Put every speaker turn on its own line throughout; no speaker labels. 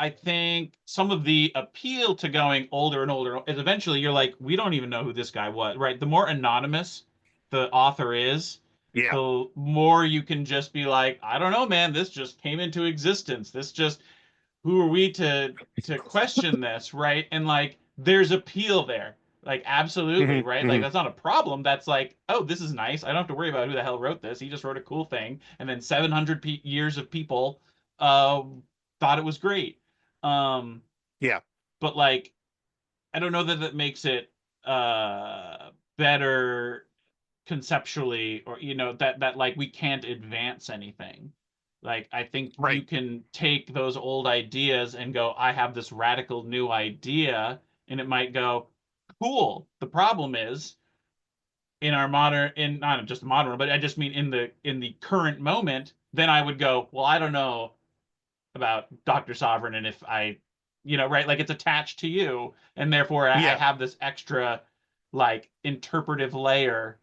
I think some of the appeal to going older and older is eventually you're like, we don't even know who this guy was, right? The more anonymous the author is,
Yeah.
the more you can just be like, I don't know, man, this just came into existence. This just, who are we to question this, right? And like, there's appeal there. Like, absolutely,
Hmm.
right? Like,
Hmm.
that's not a problem. That's like, oh, this is nice. I don't have to worry about who the hell wrote this. He just wrote a cool thing. And then 700 years of people uh, thought it was great. Um,
Yeah.
but like, I don't know that that makes it better conceptually, or that like we can't advance anything. Like, I think you
Right.
can take those old ideas and go, I have this radical new idea, and it might go cool. The problem is, in our modern, in not just modern, but I just mean in the current moment, then I would go, well, I don't know about Dr. Sovryn, and if I, right, like, it's attached to you, and therefore I
Yeah.
have this extra like interpretive layer,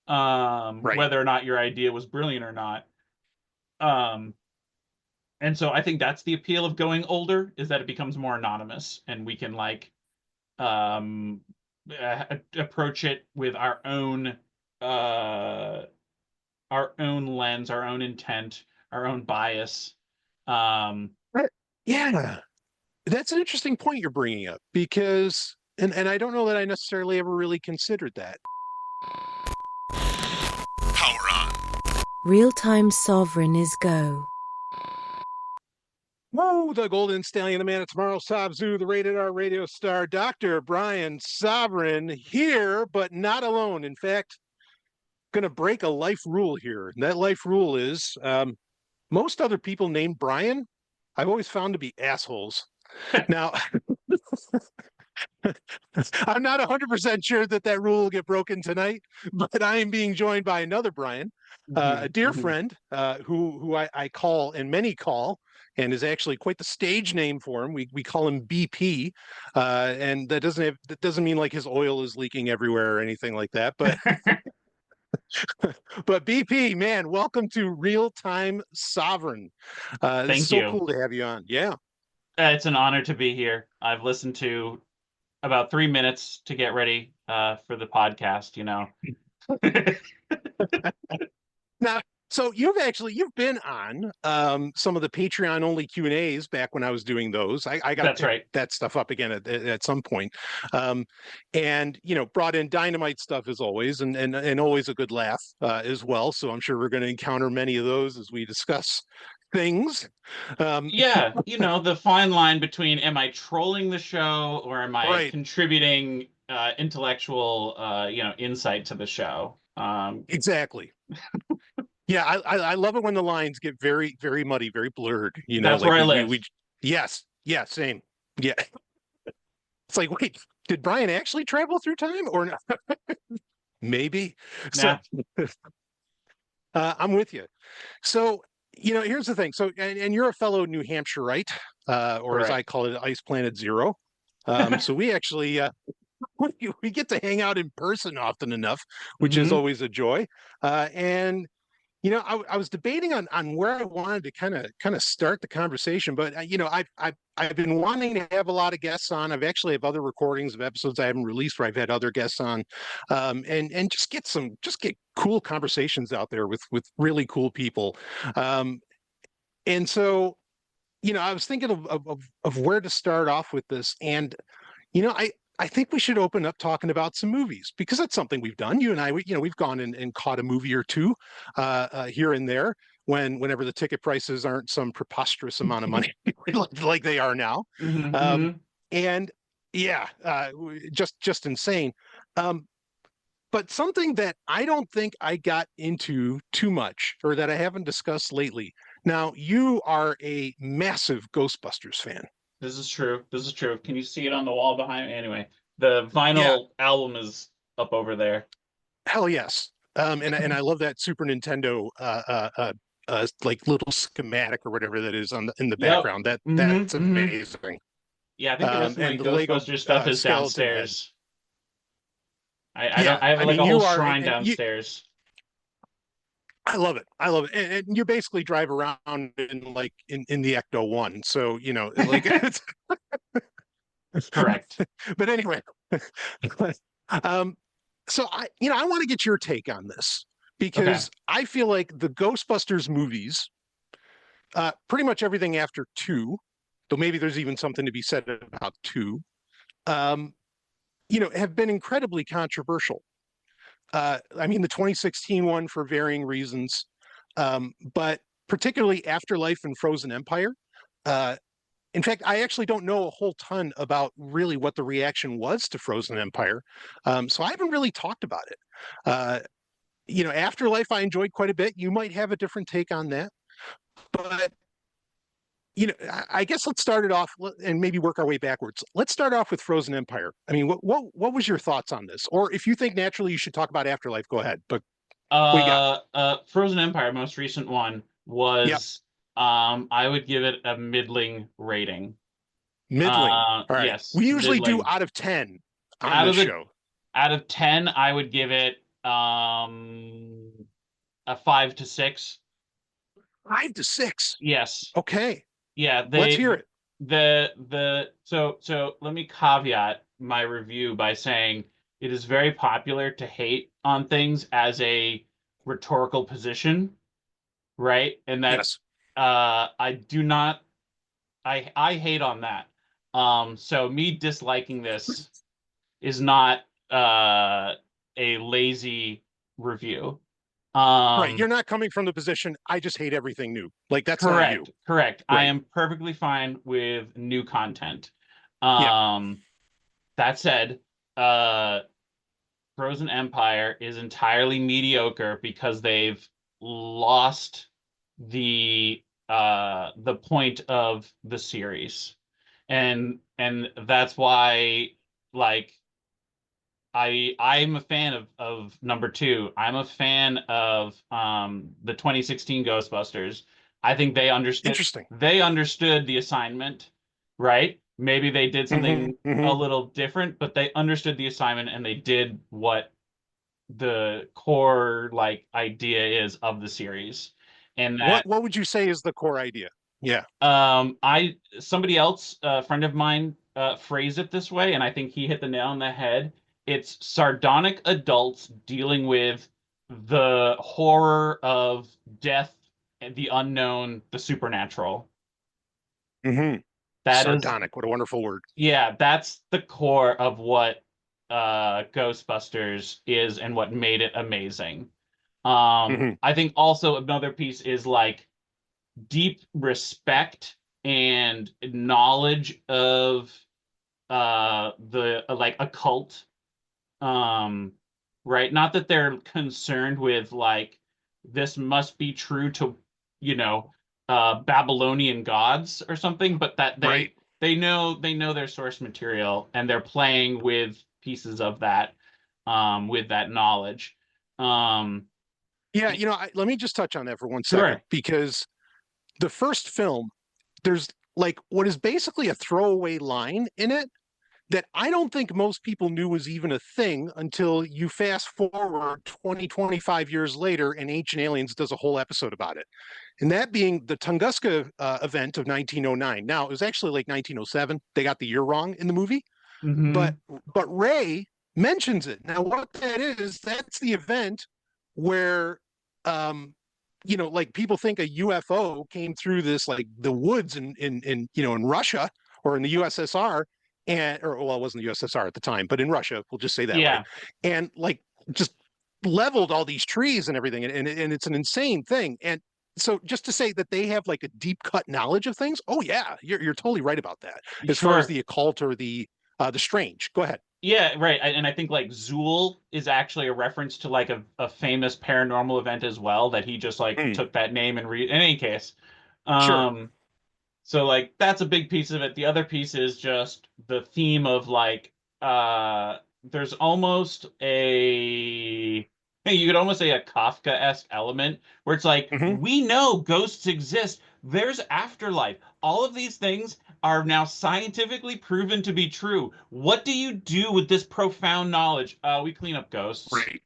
Right.
whether or not your idea was brilliant or not. Um, and so I think that's the appeal of going older, is that it becomes more anonymous, and we can like um, approach it with uh, our own lens, our own intent, our own bias. Um,
Yeah. That's an interesting point you're bringing up because, and I don't know that I necessarily ever really considered that.
Power on.
Real-Time Sovryn is go.
Whoa, the Golden Stallion, the man of tomorrow, Sabzu, the rated R radio star, Dr. Brian Sovryn, here, but not alone. In fact, going to break a life rule here. And that life rule is most other people named Brian, I've always found to be assholes. Now, I'm not 100% sure that that rule will get broken tonight, but I am being joined by another Brian, a dear friend who I call, and many call, and is actually quite the stage name for him. We call him BP, and that doesn't mean like his oil is leaking everywhere or anything like that. But but BP, man, welcome to Real-Time Sovryn. It's
Thank
so
you.
cool to have you on. Yeah.
It's an honor to be here. I've listened to about 3 minutes to get ready for the podcast,
Now, so you've been on some of the Patreon only Q&As back when I was doing those. I got to
That's
pick
right.
that stuff up again at some point. And brought in dynamite stuff as always, and always a good laugh as well. So I'm sure we're going to encounter many of those as we discuss things. Um,
Yeah, the fine line between, am I trolling the show, or am I
right,
contributing intellectual insight to the show?
exactly. Yeah, I love it when the lines get very, very muddy, very blurred.
That's
Like
where I
we
live.
yes, yeah, same. Yeah. It's like, wait, did Brian actually travel through time or not? Maybe. So
Yeah,
I'm with you. So, here's the thing. So, and you're a fellow New Hampshireite, or as I
correct.
call it, Ice Planet Zero. So we actually we get to hang out in person often enough, which is
Hmm.
always a joy. And I was debating on where I wanted to kind of start the conversation, but I've been wanting to have a lot of guests on. I've actually have other recordings of episodes I haven't released where I've had other guests on, and just get cool conversations out there with really cool people. Um, and so I was thinking of where to start off with this, and I think we should open up talking about some movies because that's something we've done. You and I, we've gone and caught a movie or two here and there whenever the ticket prices aren't some preposterous amount of money like they are now. Um,
Hmm.
and yeah, just insane. Um, but something that I don't think I got into too much or that I haven't discussed lately. Now, you are a massive Ghostbusters fan.
This is true. This is true. Can you see it on the wall behind me? Anyway, the
Yeah,
vinyl album is up over there.
hell yes. And I love that Super Nintendo like little schematic or whatever that is in the
Yep.
background.
Hmm.
That's
Hmm.
amazing.
Yeah, I think the rest of my
And the Lego
Ghostbusters stuff is
skeleton head.
downstairs. I
Yeah,
don't. I have
I
like
mean
a whole
you are,
shrine
and you
downstairs.
I love it. I love it. And you basically drive around in like in the Ecto One. So, like it's
Correct.
but anyway. um so I want to get your take on this
Okay.
because I feel like the Ghostbusters movies, pretty much everything after two, though maybe there's even something to be said about two, um, have been incredibly controversial. I mean, the 2016 one for varying reasons, but particularly Afterlife and Frozen Empire. Uh, in fact, I actually don't know a whole ton about really what the reaction was to Frozen Empire, so I haven't really talked about it. Afterlife I enjoyed quite a bit. You might have a different take on that, but I guess let's start it off and maybe work our way backwards. Let's start off with Frozen Empire. I mean, what was your thoughts on this? Or if you think naturally you should talk about Afterlife, go ahead. But what you got?
Frozen Empire, most recent one,
Yep,
was I would give it a middling rating.
middling. All right.
Yes,
We usually do
middling.
out of 10 on
Out
this
of the
show.
out of 10, I would give it a 5 to 6.
5 to 6.
Yes.
Okay.
Yeah,
Let's hear it.
so let me caveat my review by saying it is very popular to hate on things as a rhetorical position, right? And that
Yes.
I do not I hate on that. So me disliking this is not a lazy review.
Right. You're not coming from the position, I just hate everything new. Like, that's not you.
Correct. I
Right.
am perfectly fine with new content.
Yeah.
That said, Frozen Empire is entirely mediocre because they've lost the point of the series. And that's why, like, I'm a fan of number two. I'm a fan of the 2016 Ghostbusters. I think
Interesting.
they understood the assignment, right? Maybe they did something a little different, but they understood the assignment and they did what the core like idea is of the series. And that
What would you say is the core idea? Yeah.
I somebody else, a friend of mine, phrased it this way, and I think he hit the nail on the head. It's sardonic adults dealing with the horror of death, the unknown, the supernatural.
Mm-hmm.
That is,
Sardonic. What a wonderful word.
yeah, that's the core of what Ghostbusters is and what made it amazing.
Mm-hmm.
I think also another piece is like deep respect and knowledge of the like occult, right, not that they're concerned with like this must be true to Babylonian gods or something, but that
Right.
they know their source material and they're playing with pieces of that, with that knowledge.
Yeah. Let me just touch on that for 1 second
Sure.
because the first film, there's like what is basically a throwaway line in it that I don't think most people knew was even a thing until you fast forward 20, 25 years later and Ancient Aliens does a whole episode about it. And that being the Tunguska event of 1909. Now, it was actually like 1907. They got the year wrong in the movie, but
Hmm.
Ray mentions it. Now, what that is, that's the event where like people think a UFO came through this like the woods in Russia or in the USSR, or well, it wasn't the USSR at the time, but in Russia, we'll just say that way,
Yeah.
and like just leveled all these trees and everything, and it's an insane thing. And so just to say that they have like a deep cut knowledge of things, oh yeah, you're totally right about that. As far as
Sure.
the occult or the strange, go ahead.
Yeah, right. And I think like Zool is actually a reference to like a famous paranormal event as well that he just like
Mm,
took that name and read in any case.
sure.
Um, so like that's a big piece of it. The other piece is just the theme of like there's almost a you could almost say a Kafka-esque element where it's like
Hmm.
we know ghosts exist. There's afterlife. All of these things are now scientifically proven to be true. What do you do with this profound knowledge? We clean up ghosts.
Right.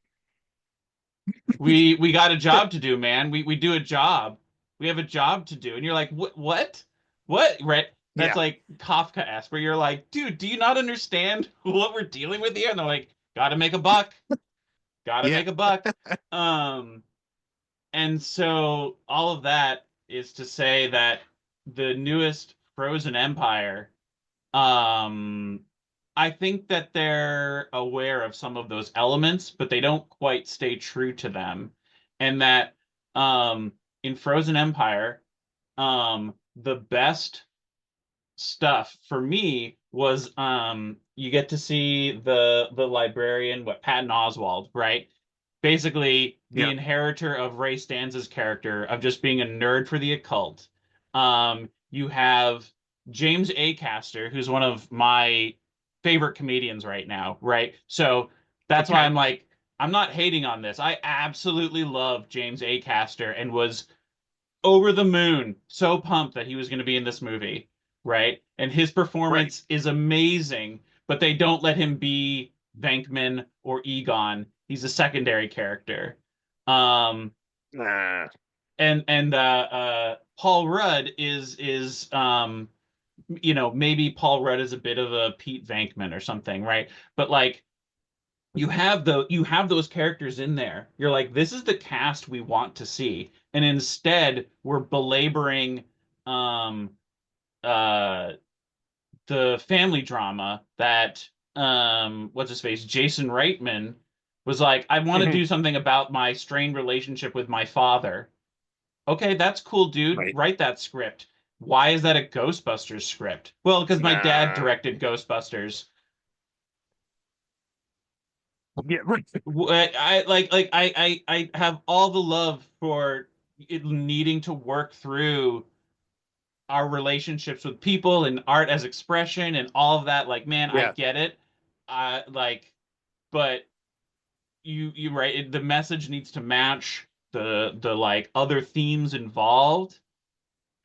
We got a job to do, man. We do a job. We have a job to do. And you're like, what? Right? That's
Yeah.
like Kafka-esque, where you're like, dude, do you not understand what we're dealing with here? And they're like, gotta make a buck. Gotta
Yeah.
make a buck. Um, and so all of that is to say that the newest Frozen Empire, um, I think that they're aware of some of those elements, but they don't quite stay true to them. And that in Frozen Empire, the best stuff for me was you get to see the librarian, what, Patton Oswalt, right? Basically the
Yeah.
inheritor of Ray Stanza's character of just being a nerd for the occult. You have James Acaster, who's one of my favorite comedians right now, right? So that's why
Okay.
I'm like, I'm not hating on this. I absolutely love James Acaster and was over the moon, so pumped that he was going to be in this movie, right? And his
Right.
performance is amazing, but they don't let him be Venkman or Egon. He's a secondary character. Um,
Nah.
and Paul Rudd is maybe Paul Rudd is a bit of a Pete Venkman or something, right? But like you have those characters in there. You're like, this is the cast we want to see. And instead, we're belaboring um uh the family drama that what's his face? Jason Reitman was like, I want to
Mhm.
do something about my strained relationship with my father. Okay, that's cool, dude.
Right.
Write that script. Why is that a Ghostbusters script? Well, because my dad
Nah.
directed Ghostbusters.
Yeah. Right.
I have all the love for it needing to work through our relationships with people and art as expression and all of that. Like, man, I
Yeah.
get it. Like, but you right, the message needs to match the like other themes involved.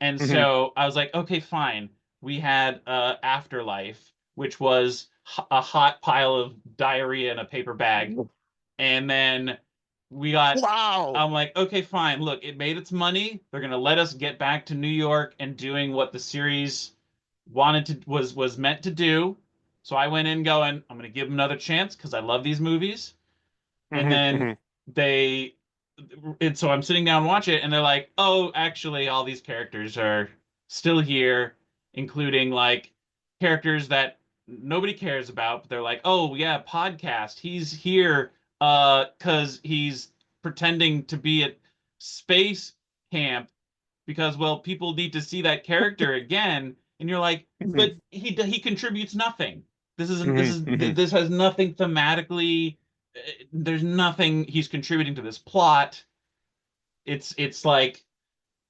And
Hmm.
so I was like, okay, fine. We had Afterlife, which was a hot pile of diarrhea in a paper bag. And then we got,
Wow.
I'm like, okay, fine. Look, it made its money. They're gonna let us get back to New York and doing what the series was meant to do. So I went in going, I'm gonna give them another chance because I love these movies. And
Hmm.
then
Hmm.
they, and so I'm sitting down watch it, and they're like, oh, actually, all these characters are still here, including like characters that nobody cares about, but they're like, oh yeah, podcast. He's here because he's pretending to be at space camp because well, people need to see that character again, and you're like,
Hmm.
but he contributes nothing. This isn't this
Hmm.
is
Hmm.
this has nothing thematically. There's nothing he's contributing to this plot. It's like,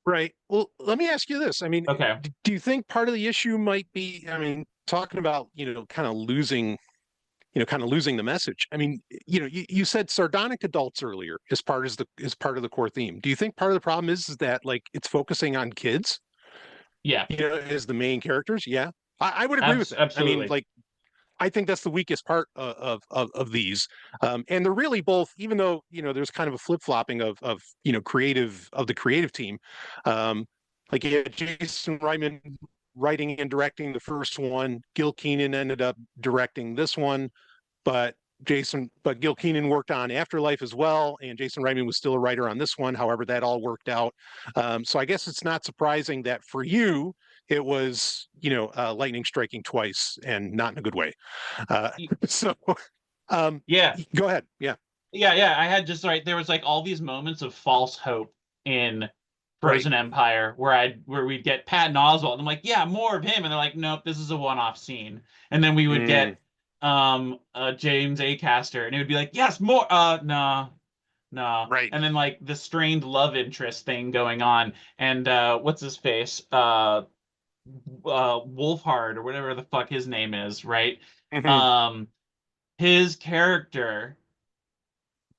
Right. Well, let me ask you this. I mean,
okay,
do you think part of the issue might be, I mean, talking about, kind of losing the message. I mean, you said sardonic adults earlier as part of the core theme. Do you think part of the problem is that like it's focusing on kids,
yeah,
as the main characters? Yeah. I would agree with that. I mean,
absolutely,
like I think that's the weakest part of these, and they're really both. Even though there's kind of a flip flopping of the creative team, like you had Jason Reitman writing and directing the first one. Gil Keenan ended up directing this one, but Gil Keenan worked on Afterlife as well, and Jason Reitman was still a writer on this one. However, that all worked out. So I guess it's not surprising that for you, it was lightning striking twice and not in a good way. Uh, so
yeah,
go ahead. Yeah.
yeah. I had just right. There was like all these moments of false hope in
Right.
Frozen Empire where we'd get Patton Oswalt, and I'm like, yeah, more of him, and they're like, nope, this is a one-off scene, and then we would
Mm,
get James Acaster, and it would be like, yes, more, no, no,
right.
and then like the strained love interest thing going on, and what's his face, Wolfhard or whatever the fuck his name is, right?
Hmm.
Um, his character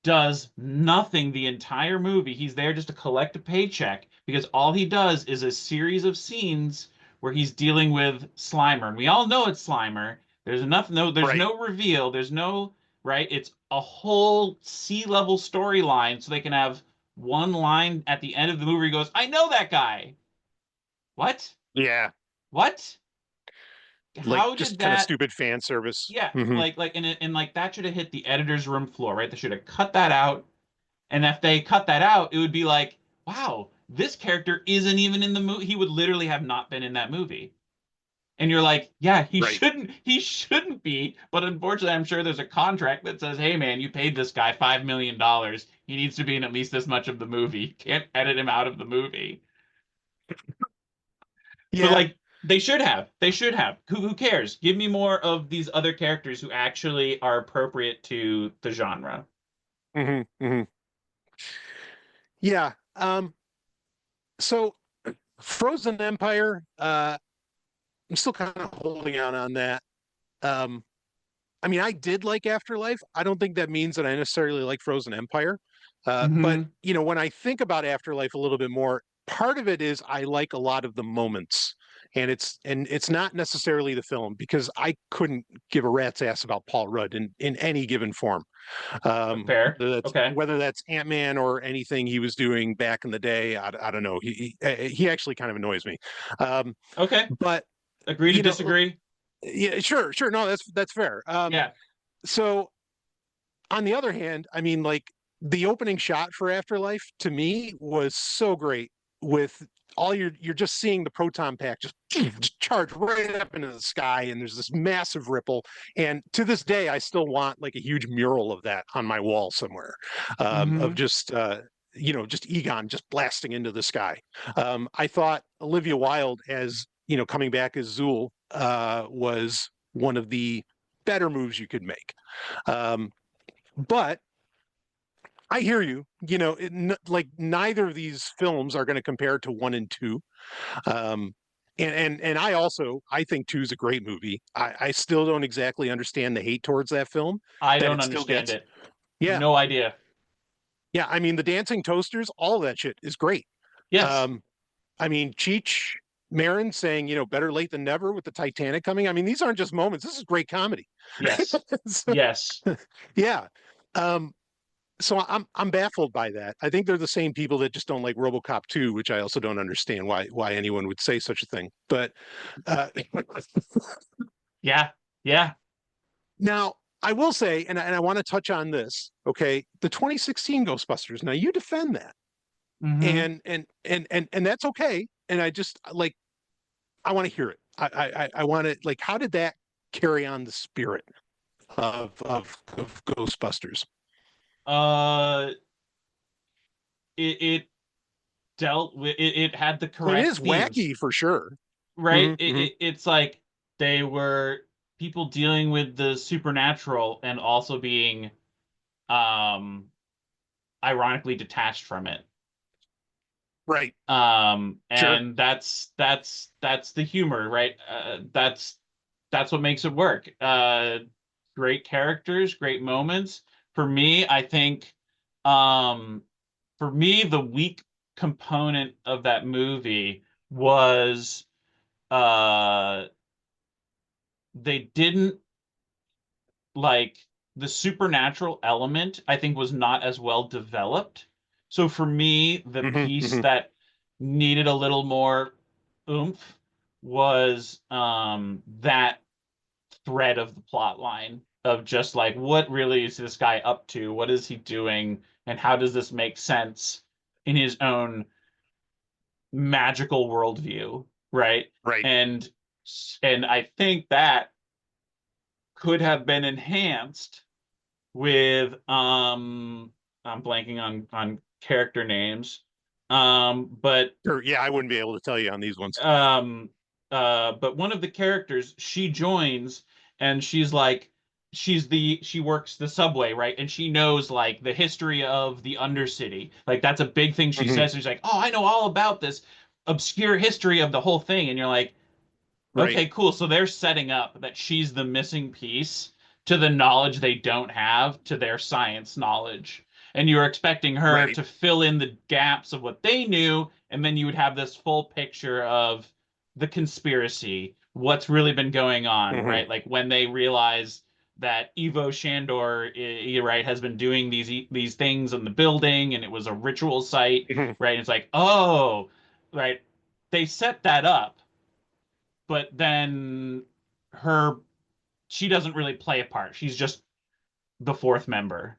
does nothing the entire movie. He's there just to collect a paycheck because all he does is a series of scenes where he's dealing with Slimer. And we all know it's Slimer. There's
Right.
no reveal. There's no right? It's a whole C-level storyline, so they can have one line at the end of the movie where he goes, I know that guy. What?
Yeah.
What?
Like
How
just
did
kind of
that?
stupid fan service.
Yeah,
Hmm.
and like that should have hit the editor's room floor, right? They should have cut that out. And if they cut that out, it would be like, wow, this character isn't even in the movie. He would literally have not been in that movie. And you're like, yeah,
Right.
he shouldn't be. But unfortunately, I'm sure there's a contract that says, hey man, you paid this guy $5 million. He needs to be in at least this much of the movie. You can't edit him out of the movie. But
Yeah.
like they should have. They should have. Who cares? Give me more of these other characters who actually are appropriate to the genre.
Hmm. Hmm. Yeah. So Frozen Empire, I'm still kind of holding out on that. Um, I mean, I did like Afterlife. I don't think that means that I necessarily like Frozen Empire. But
Hmm.
when I think about Afterlife a little bit more, part of it is I like a lot of the moments, and it's not necessarily the film because I couldn't give a rat's ass about Paul Rudd in any given form.
Fair.
Whether that's
Okay.
Ant-Man or anything he was doing back in the day, I don't know. He actually kind of annoys me. Um,
Okay.
but
Agree to
you know,
disagree.
yeah, sure, sure. No, that's fair.
Yeah.
So on the other hand, I mean, like the opening shot for Afterlife to me was so great with all you're just seeing the proton pack just charge right up into the sky, and there's this massive ripple. And to this day, I still want like a huge mural of that on my wall somewhere, of
Hmm.
just just Egon just blasting into the sky. I thought Olivia Wilde as coming back as Zool was one of the better moves you could make. Um, but I hear you. Like neither of these films are going to compare to one and two. Um, and I think two is a great movie. I still don't exactly understand the hate towards that film
I
that
don't
it still
understand
gets.
it.
Yeah,
No idea.
yeah. I mean, the dancing toasters, all of that shit is great.
Yes.
Um, I mean, Cheech Marin saying, better late than never with the Titanic coming. I mean, these aren't just moments. This is great comedy.
Yes.
So,
Yes.
yeah. Um, so I'm baffled by that. I think they're the same people that just don't like RoboCop 2, which I also don't understand why anyone would say such a thing. But uh,
Yeah. Yeah.
now I will say, and I want to touch on this. Okay, the 2016 Ghostbusters. Now you defend that,
Hmm.
and that's okay. And I just like I want to hear it. I want to like how did that carry on the spirit of Ghostbusters?
Uh, it dealt with it had the
It
correct
is
themes,
wacky for sure.
right?
Hmm. Hmm.
It's like they were people dealing with the supernatural and also being um ironically detached from it.
Right. Sure.
And that's the humor, right? That's what makes it work. Great characters, great moments. For me, I think, um, for me, the weak component of that movie was uh, they didn't like the supernatural element, I think, was not as well developed. So for me, the
Hmm.
piece
Hmm.
that needed a little more oomph was that thread of the plot line of just like what really is this guy up to? What is he doing? And how does this make sense in his own magical worldview, right?
Right.
And and I think that could have been enhanced with I'm blanking on character names. But
Sure. Yeah, I wouldn't be able to tell you on these ones.
um but one of the characters she joins and she's like she works the subway, right? And she knows like the history of the Undercity. Like that's a big thing she
Hmm.
says. She's like, "Oh, I know all about this obscure history of the whole thing." And you're like,
Right.
okay, cool. So they're setting up that she's the missing piece to the knowledge they don't have to their science knowledge. And you're expecting her
Right.
to fill in the gaps of what they knew, and then you would have this full picture of the conspiracy, what's really been going on,
Hmm.
right? Like when they realize that Ivo Shandor, right, has been doing these things in the building, and it was a ritual site, right? And it's like, oh, right, they set that up, but then she doesn't really play a part. She's just the fourth member,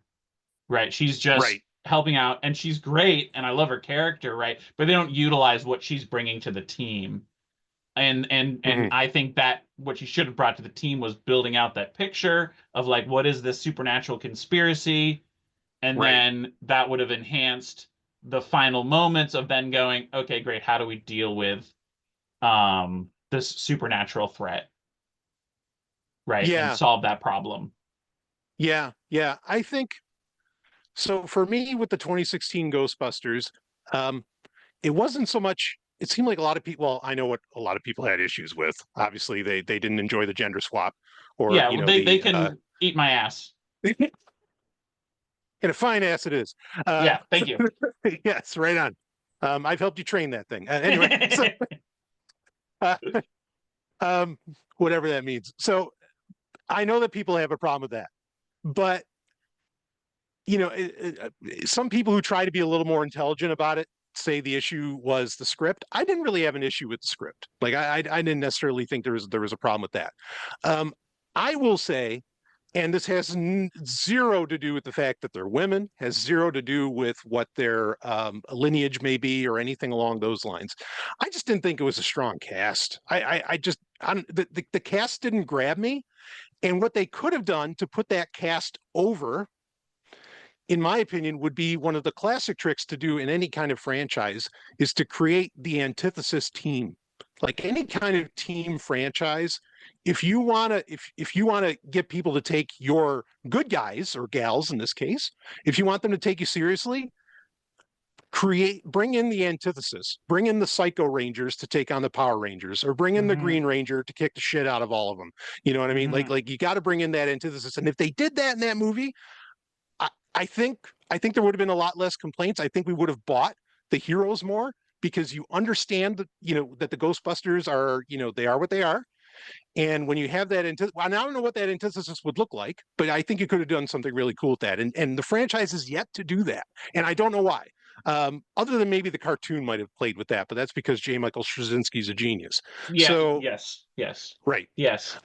right? She's just
Right.
helping out, and she's great, and I love her character, right? But they don't utilize what she's bringing to the team. And I think that what she should have brought to the team was building out that picture of like, what is this supernatural conspiracy? And
Right.
then that would have enhanced the final moments of then going, okay, great, how do we deal with this supernatural threat? Right. And
Yeah.
solve that problem.
Yeah. Yeah. I think so. For me, with the 2016 Ghostbusters, it wasn't so much. It seemed like a lot of people. Well, I know what a lot of people had issues with. Obviously, they didn't enjoy the gender swap, or
Yeah, well, they can eat my ass.
and a fine ass it is.
Yeah, thank you.
Yes, right on. I've helped you train that thing. Anyway, so, whatever that means. So I know that people have a problem with that, but some people who try to be a little more intelligent about it say the issue was the script. I didn't really have an issue with the script. Like I didn't necessarily think there was a problem with that. I will say, and this has zero to do with the fact that they're women, has zero to do with what their lineage may be or anything along those lines. I just didn't think it was a strong cast. The cast didn't grab me. And what they could have done to put that cast over, in my opinion, would be one of the classic tricks to do in any kind of franchise, is to create the antithesis team. Like any kind of team franchise, if you want to get people to take your good guys or gals in this case, if you want them to take you seriously, bring in the antithesis, bring in the Psycho Rangers to take on the Power Rangers, or bring in the Green Ranger to kick the shit out of all of them. You know what I mean? Like you got to bring in that antithesis. And if they did that in that movie, I think there would have been a lot less complaints. I think we would have bought the heroes more, because you understand that, that the Ghostbusters are, they are what they are. And when you have that well, I don't know what that antithesis would look like, but I think you could have done something really cool with that. And the franchise is yet to do that. And I don't know why. Other than maybe the cartoon might have played with that, but that's because J. Michael Straczynski's a genius.
Yeah.
So
yes.
Right.
Yes.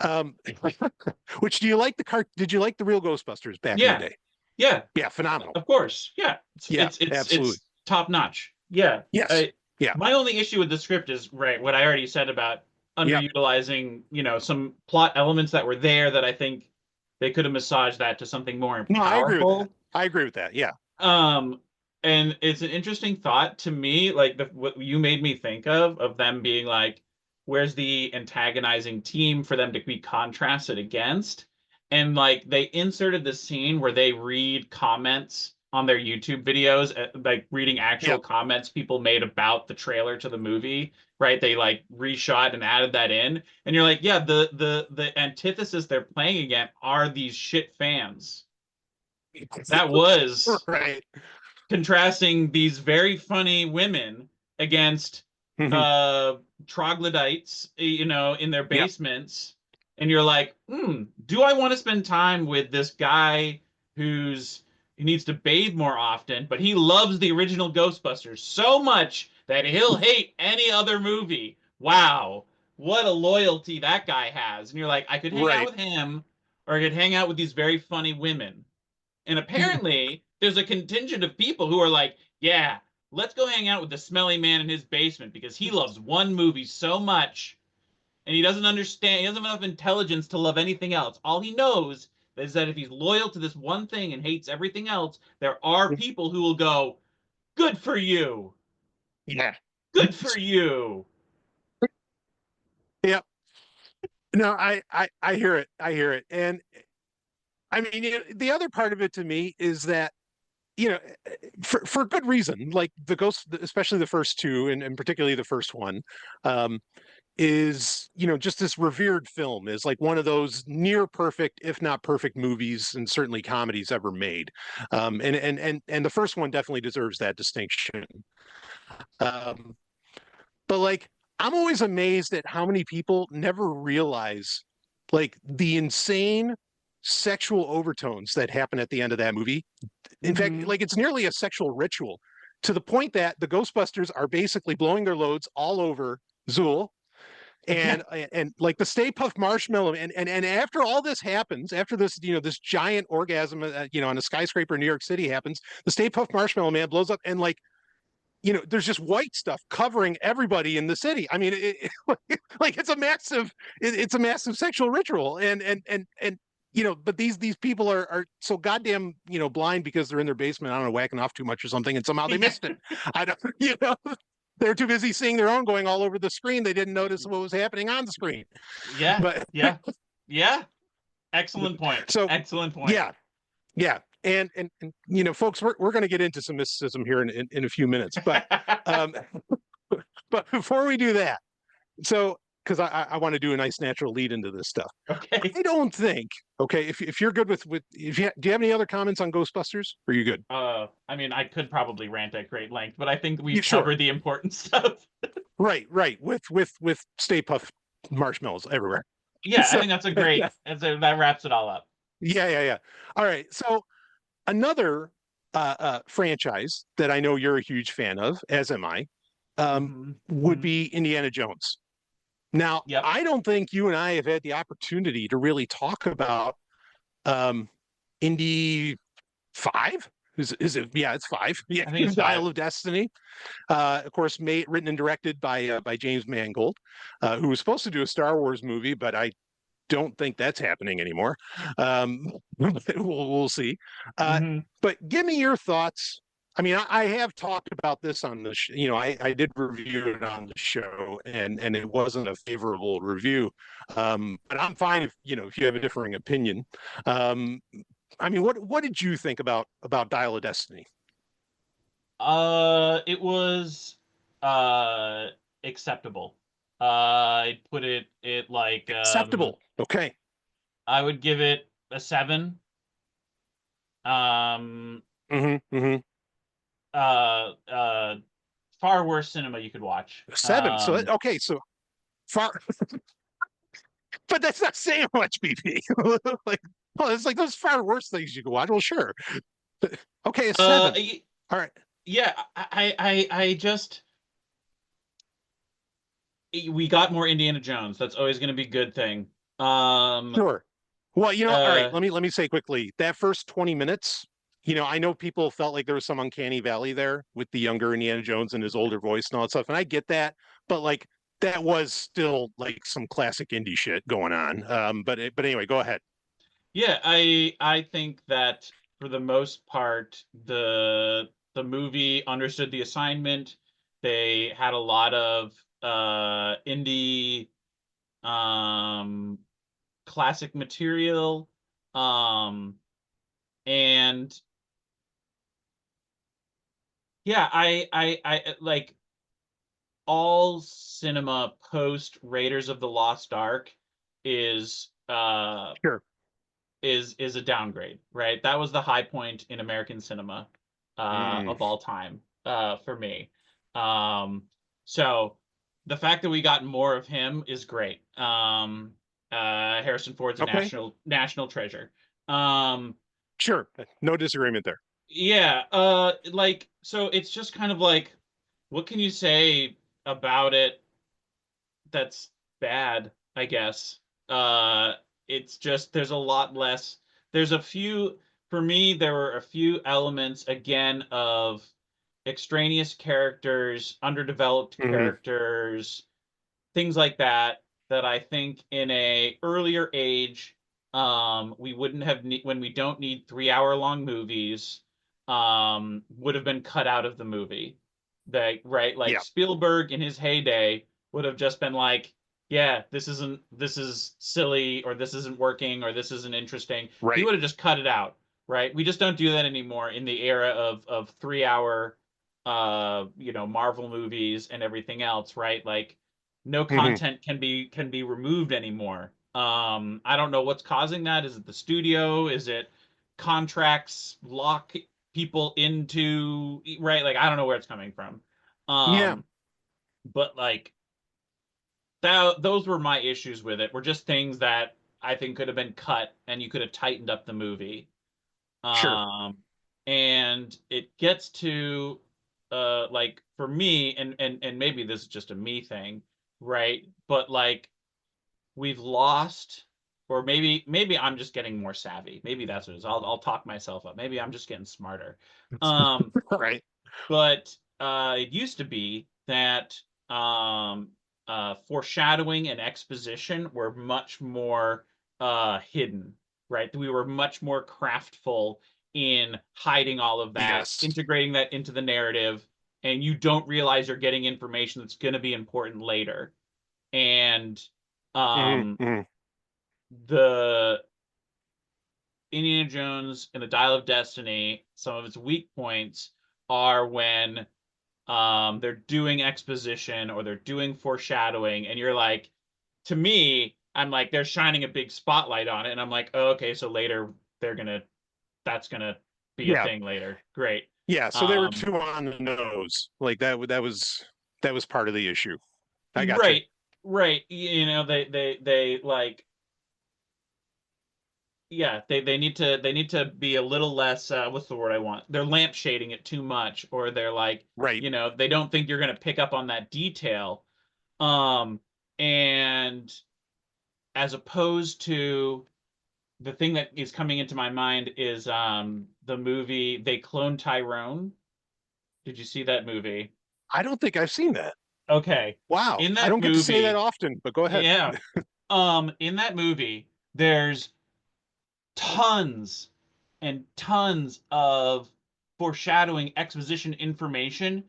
Which did you like the real Ghostbusters back in the day?
Yeah.
Yeah, phenomenal.
Of course. Yeah. It's
absolutely.
It's top notch. Yeah.
Yes. Yeah.
My only issue with the script is what I already said about underutilizing, some plot elements that were there that I think they could have massaged that to something more powerful.
No, I agree with that. I agree with that. Yeah.
And it's an interesting thought to me, like what you made me think of them being like, where's the antagonizing team for them to be contrasted against? And like they inserted the scene where they read comments on their YouTube videos, like reading actual comments people made about the trailer to the movie, right? They like reshot and added that in. And you're like, yeah, the antithesis they're playing against are these shit fans. That was
right.
Contrasting these very funny women against troglodytes, in their basements. And you're like, do I want to spend time with this guy he needs to bathe more often, but he loves the original Ghostbusters so much that he'll hate any other movie? Wow, what a loyalty that guy has. And you're like, I could hang out with him, or I could hang out with these very funny women. And apparently there's a contingent of people who are like, yeah, let's go hang out with the smelly man in his basement because he loves one movie so much and he doesn't understand, he doesn't have enough intelligence to love anything else. All he knows is that if he's loyal to this one thing and hates everything else, there are people who will go, good for you.
Yeah.
Good for you.
Yeah. No, I hear it. I hear it. And I mean, the other part of it to me is that, for good reason, like the Ghost, especially the first two, and particularly the first one, is, just this revered film, is like one of those near perfect, if not perfect movies, and certainly comedies ever made. And the first one definitely deserves that distinction. But like, I'm always amazed at how many people never realize like the insane sexual overtones that happen at the end of that movie. In fact, like it's nearly a sexual ritual, to the point that the Ghostbusters are basically blowing their loads all over Zool. And like the Stay Puft Marshmallow, and after all this happens, after this, this giant orgasm, on a skyscraper in New York City happens, the Stay Puft Marshmallow Man blows up, and like, there's just white stuff covering everybody in the city. I mean, like it's a massive, it's a massive sexual ritual, and but these people are so goddamn blind because they're in their basement, I don't know, whacking off too much or something, and somehow they missed it. I don't, they're too busy seeing their own going all over the screen. They didn't notice what was happening on the screen.
Yeah.
But
yeah. Excellent point.
So
excellent point.
Yeah. And folks, we're going to get into some mysticism here in a few minutes, but but before we do that, so because I want to do a nice natural lead into this stuff.
Okay.
I don't think, if you're good with do you have any other comments on Ghostbusters? Or are you good?
I mean, I could probably rant at great length, but I think we've covered the important stuff. Right.
With Stay Puft Marshmallows everywhere.
Yeah, so, I think that's a great, that wraps it all up.
Yeah. All right. So another franchise that I know you're a huge fan of, as am I, would be Indiana Jones. Now, I don't think you and I have had the opportunity to really talk about Indy 5. Is it? Yeah, it's 5. Yeah,
I think it's
Dial
5.
of Destiny. Of course, written and directed by James Mangold, who was supposed to do a Star Wars movie, but I don't think that's happening anymore. We'll see. But give me your thoughts. I mean, I have talked about this on the I did review it on the show, and it wasn't a favorable review. But I'm fine if you have a differing opinion. I mean, what did you think about Dial of Destiny?
It was acceptable. I'd put it like
acceptable. Okay.
I would give it a 7. Far worse cinema you could watch.
7. So far, but that's not saying much, BP. It's like those far worse things you could watch. Well, sure. Okay, a 7. All right.
Yeah, I just, we got more Indiana Jones. That's always going to be a good thing.
Sure. Well, all right. Let me say quickly, that first 20 minutes. I know people felt like there was some uncanny valley there with the younger Indiana Jones and his older voice and all that stuff, and I get that. But like, that was still like some classic indie shit going on. But anyway, go ahead.
Yeah, I think that for the most part, the movie understood the assignment. They had a lot of indie classic material, and yeah, I like all cinema post Raiders of the Lost Ark is is a downgrade, right? That was the high point in American cinema of all time for me. So the fact that we got more of him is great. Harrison Ford's a national treasure.
Sure, no disagreement there.
Yeah, like, so it's just kind of like, what can you say about it that's bad, I guess? It's just, there's a lot less. For me, there were a few elements, again, of extraneous characters, underdeveloped characters, things like that I think in a earlier age, we wouldn't have, when we don't need 3-hour-long movies, would have been cut out of the movie. Spielberg in his heyday would have just been like, yeah, this is silly, or this isn't working, or this isn't interesting.
Right.
He would have just cut it out, right? We just don't do that anymore in the era of 3-hour Marvel movies and everything else, right? Like, no content can be removed anymore. I don't know what's causing that. Is it the studio? Is it contracts lock people into, right? Like, I don't know where it's coming from. But like, those were my issues with it. Were just things that I think could have been cut and you could have tightened up the movie.
Sure.
And it gets to like for me, and maybe this is just a me thing, right? But like we've lost, or maybe I'm just getting more savvy. Maybe that's what it is. I'll talk myself up. Maybe I'm just getting smarter. Um,
Right.
but it used to be that foreshadowing and exposition were much more hidden, right? We were much more craftful in hiding all of that,
Yes.
integrating that into the narrative, and you don't realize you're getting information that's going to be important later. And um,
Mm-hmm.
the Indiana Jones and the Dial of Destiny, some of its weak points are when they're doing exposition or they're doing foreshadowing, and you're like, to me, I'm like, they're shining a big spotlight on it, and I'm like, oh, okay, so later that's gonna be a
Yeah.
thing later. Great.
Yeah. So they were
Um,
too on the nose. Like that was part of the issue. I got you.
right, right. You know, they like, yeah, they need to be a little less what's the word I want? They're lampshading it too much, or they're like,
Right.
they don't think you're gonna pick up on that detail. Um, and as opposed to the thing that is coming into my mind is the movie They Clone Tyrone. Did you see that movie?
I don't think I've seen that.
Okay.
Wow.
In
I
that
don't get to say that
movie,
often, but go ahead.
yeah. In that movie, there's tons and tons of foreshadowing exposition information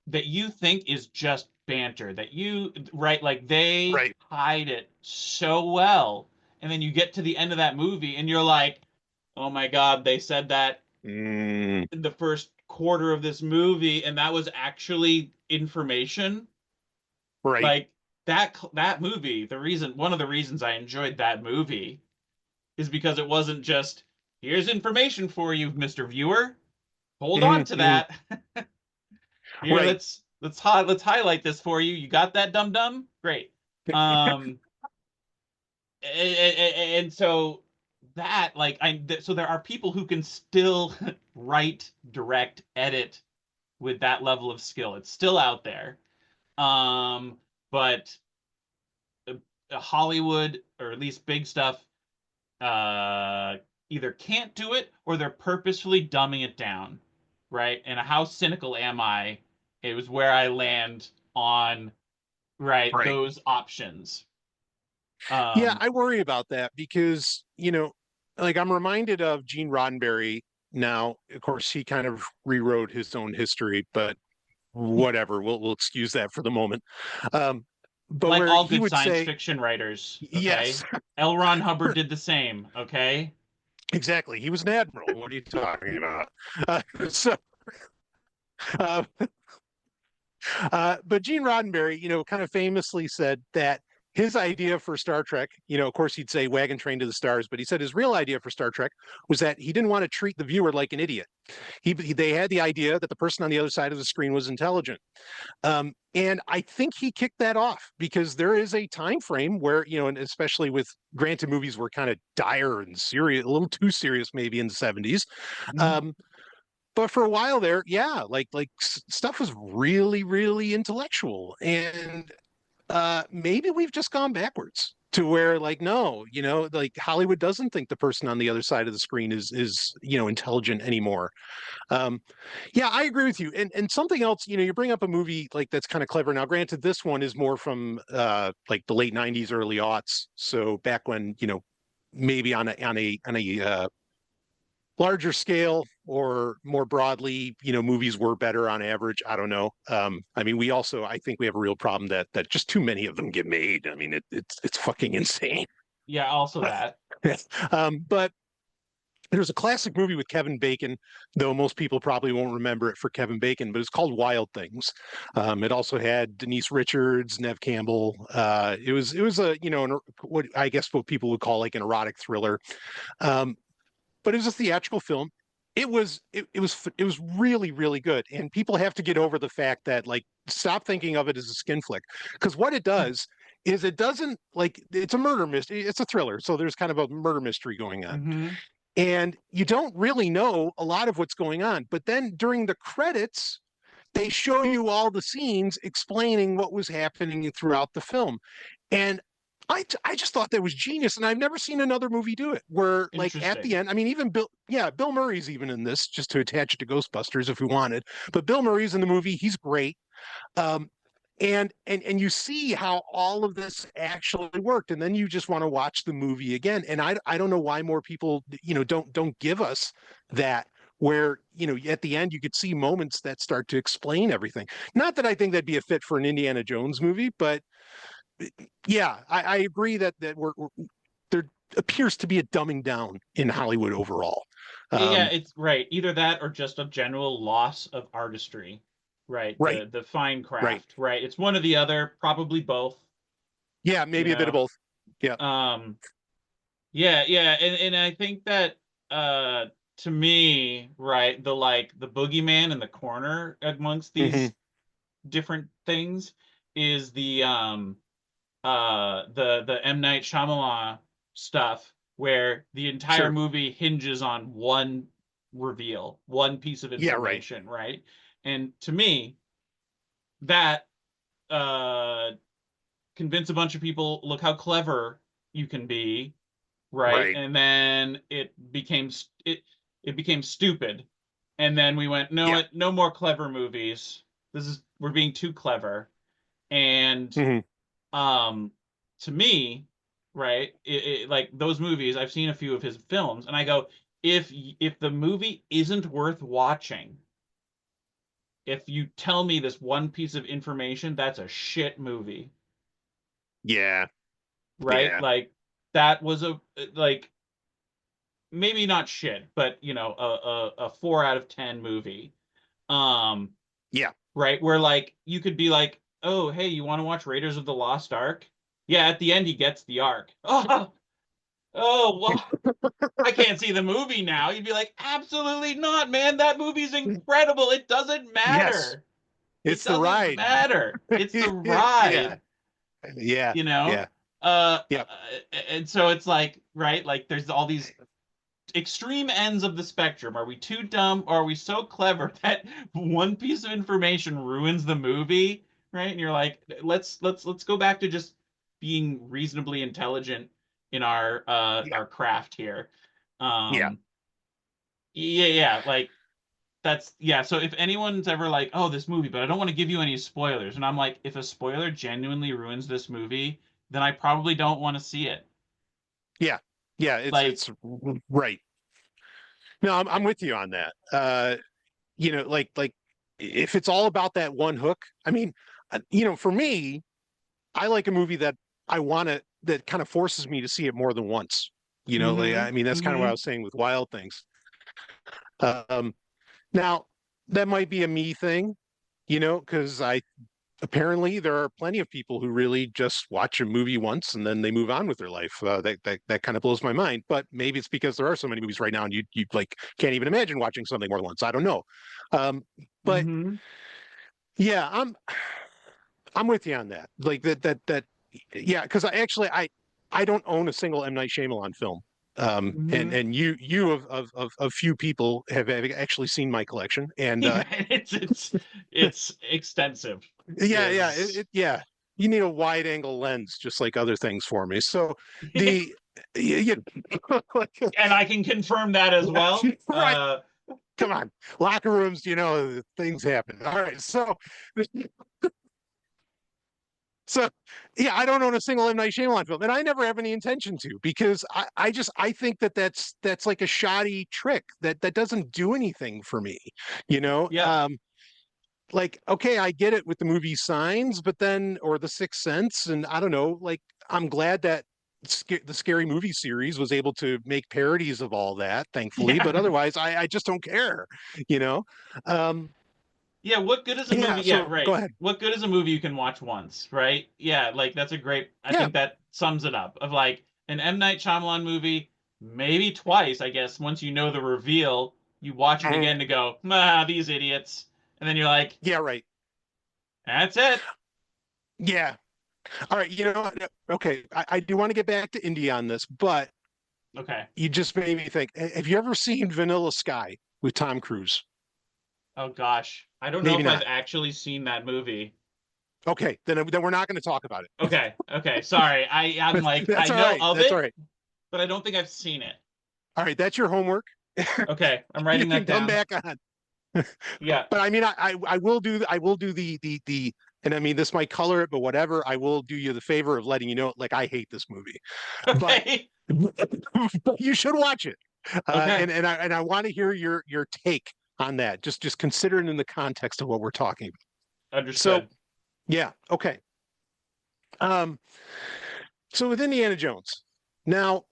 that you think is just banter, that you, right, like they
Right.
hide it so well, and then you get to the end of that movie and you're like, oh my god, they said that
Mm,
in the first quarter of this movie and that was actually information.
right.
Like that movie, one of the reasons I enjoyed that movie is because it wasn't just, here's information for you, Mr. Viewer, hold on to
Mm-hmm.
that. Here,
Right.
let's highlight this for you. You got that, dum dum? Great. Um, and so that, like, so there are people who can still write, direct, edit with that level of skill. It's still out there. But Hollywood, or at least big stuff, either can't do it or they're purposefully dumbing it down, right? And how cynical am I? It was where I land on, right,
Right.
those options.
Yeah,
Um,
I worry about that because, like I'm reminded of Gene Roddenberry now. Of course, he kind of rewrote his own history, but whatever. We'll excuse that for the moment. Um, but
like
where
all
he
good
would
science
say,
fiction writers,
yes,
okay? L. Ron Hubbard did the same, okay?
exactly. He was an admiral. What are you talking about? So, uh, but Gene Roddenberry, kind of famously said that his idea for Star Trek, of course, he'd say wagon train to the stars, but he said his real idea for Star Trek was that he didn't want to treat the viewer like an idiot. They had the idea that the person on the other side of the screen was intelligent. And I think he kicked that off because there is a time frame where, and especially with granted movies were kind of dire and serious, a little too serious maybe in the 70s. Um, but for a while there, yeah, like stuff was really, really intellectual. And maybe we've just gone backwards to where like no, like Hollywood doesn't think the person on the other side of the screen is intelligent anymore. um yeah, I agree with you. And something else, you bring up a movie like that's kind of clever. Now granted, this one is more from like the late 90s, early aughts, so back when, maybe on a larger scale or more broadly, movies were better on average. I don't know. I mean, I think we have a real problem that just too many of them get made. I mean, it's fucking insane.
Yeah, also that.
But there's a classic movie with Kevin Bacon, though most people probably won't remember it for Kevin Bacon, but it's called Wild Things. It also had Denise Richards, Nev Campbell. It was a, what I guess what people would call like an erotic thriller. Um, but it was a theatrical film. It was really, really good. And people have to get over the fact that, like, stop thinking of it as a skin flick, because what it does is it doesn't like it's a murder mystery. It's a thriller, so there's kind of a murder mystery going on,
Mm-hmm.
and you don't really know a lot of what's going on. But then during the credits, they show you all the scenes explaining what was happening throughout the film, and I just thought that was genius, and I've never seen another movie do it. Where like at the
Interesting.
end, I mean, even Bill Murray's even in this, just to attach it to Ghostbusters if we wanted. But Bill Murray's in the movie; he's great. Um, and you see how all of this actually worked, and then you just want to watch the movie again. And I don't know why more people don't give us that, where at the end you could see moments that start to explain everything. Not that I think that'd be a fit for an Indiana Jones movie, but yeah, I agree that there appears to be a dumbing down in Hollywood overall.
Yeah, it's right. Either that or just a general loss of artistry, right?
Right,
The fine
right.
craft, right? It's one or the other, probably both.
Yeah, maybe a bit of both. Yeah.
Yeah, and I think that to me, right, the boogeyman in the corner amongst these different things is the M. Night Shyamalan stuff, where the entire
Sure.
movie hinges on one reveal, one piece of
Yeah, right.
information, right? And to me, that convince a bunch of people, look how clever you can be, right?
Right.
And then it became stupid. And then we went, no,
Yeah.
no more clever movies. We're being too clever. And to me, right, like those movies, I've seen a few of his films, and I go, if the movie isn't worth watching, if you tell me this one piece of information, that's a shit movie.
Yeah.
Right?
Yeah.
Like that was like maybe not shit, but a 4 out of 10 movie.
Yeah.
Right? Where like you could be like, "Oh, hey, you want to watch Raiders of the Lost Ark?" Yeah, at the end he gets the Ark. Oh, well, I can't see the movie now. You'd be like, "Absolutely not, man. That movie's incredible. It doesn't
Yes.
matter. It
It's the
doesn't
ride.
matter. It's the
Yeah.
ride."
Yeah.
You know?
Yeah.
Uh,
Yep.
and so it's like, right? Like there's all these extreme ends of the spectrum. Are we too dumb, or are we so clever that one piece of information ruins the movie? Right? And you're like, let's go back to just being reasonably intelligent in
Yeah.
our craft here.
Yeah.
Yeah, like that's yeah. So if anyone's ever like, oh, this movie, but I don't want to give you any spoilers, and I'm like, if a spoiler genuinely ruins this movie, then I probably don't want to see it.
Yeah. Yeah.
Like,
It's right. No, I'm with you on that. Like if it's all about that one hook, I mean, for me, I like a movie that that kind of forces me to see it more than once. Like, I mean, that's kind of what I was saying with Wild Things. Um, Now, that might be a me thing, because apparently there are plenty of people who really just watch a movie once and then they move on with their life. That kind of blows my mind. But maybe it's because there are so many movies right now, and you like can't even imagine watching something more than once. I don't know. But yeah, I'm with you on that. Like that. Yeah, because I don't own a single M. Night Shyamalan film. And you of few people have actually seen my collection, and
yeah, it's extensive.
yeah, you need a wide angle lens just like other things for me. So the you like,
And I can confirm that as well.
right, come on, locker rooms, things happen. All right, so yeah, I don't own a single M. Night Shyamalan film, and I never have any intention to, because I think that's like a shoddy trick that doesn't do anything for me, you know.
Yeah.
Like, okay, I get it with the movie Signs, but then, or The Sixth Sense, and I don't know, like, I'm glad that the Scary Movie series was able to make parodies of all that, thankfully, but
Yeah.
otherwise I just don't care, you know.
Yeah, what good is a
Yeah,
movie? Yeah,
so go
right.
ahead.
What good is a movie you can watch once, right? Yeah, like that's a great, I
Yeah.
think that sums it up. Of like an M. Night Shyamalan movie, maybe twice, I guess, once you know the reveal, you watch it again to go, ah, these idiots. And then you're like,
Yeah, right.
that's it.
Yeah. All right, you know what? Okay, I do want to get back to Indy on this, but
Okay.
you just made me think. Have you ever seen Vanilla Sky with Tom Cruise?
Oh gosh, I don't know
Maybe
if I've
not.
actually seen that movie.
Okay, then we're not going to talk about it.
Okay, okay, sorry. I'm like I
That's all
know
right.
of
That's all
it,
right.
but I don't think I've seen it.
All right, that's your homework.
Okay, I'm
You
writing
can
that
come
down.
back on.
Yeah.
But I mean, I will do the and I mean this might color it, but whatever. I will do you the favor of letting you know, like I hate this movie, but
Okay.
but you should watch it.
Okay.
And I want to hear your take on that. Just consider it in the context of what we're talking about. So
Understood.
yeah, okay. Um, so with Indiana Jones, now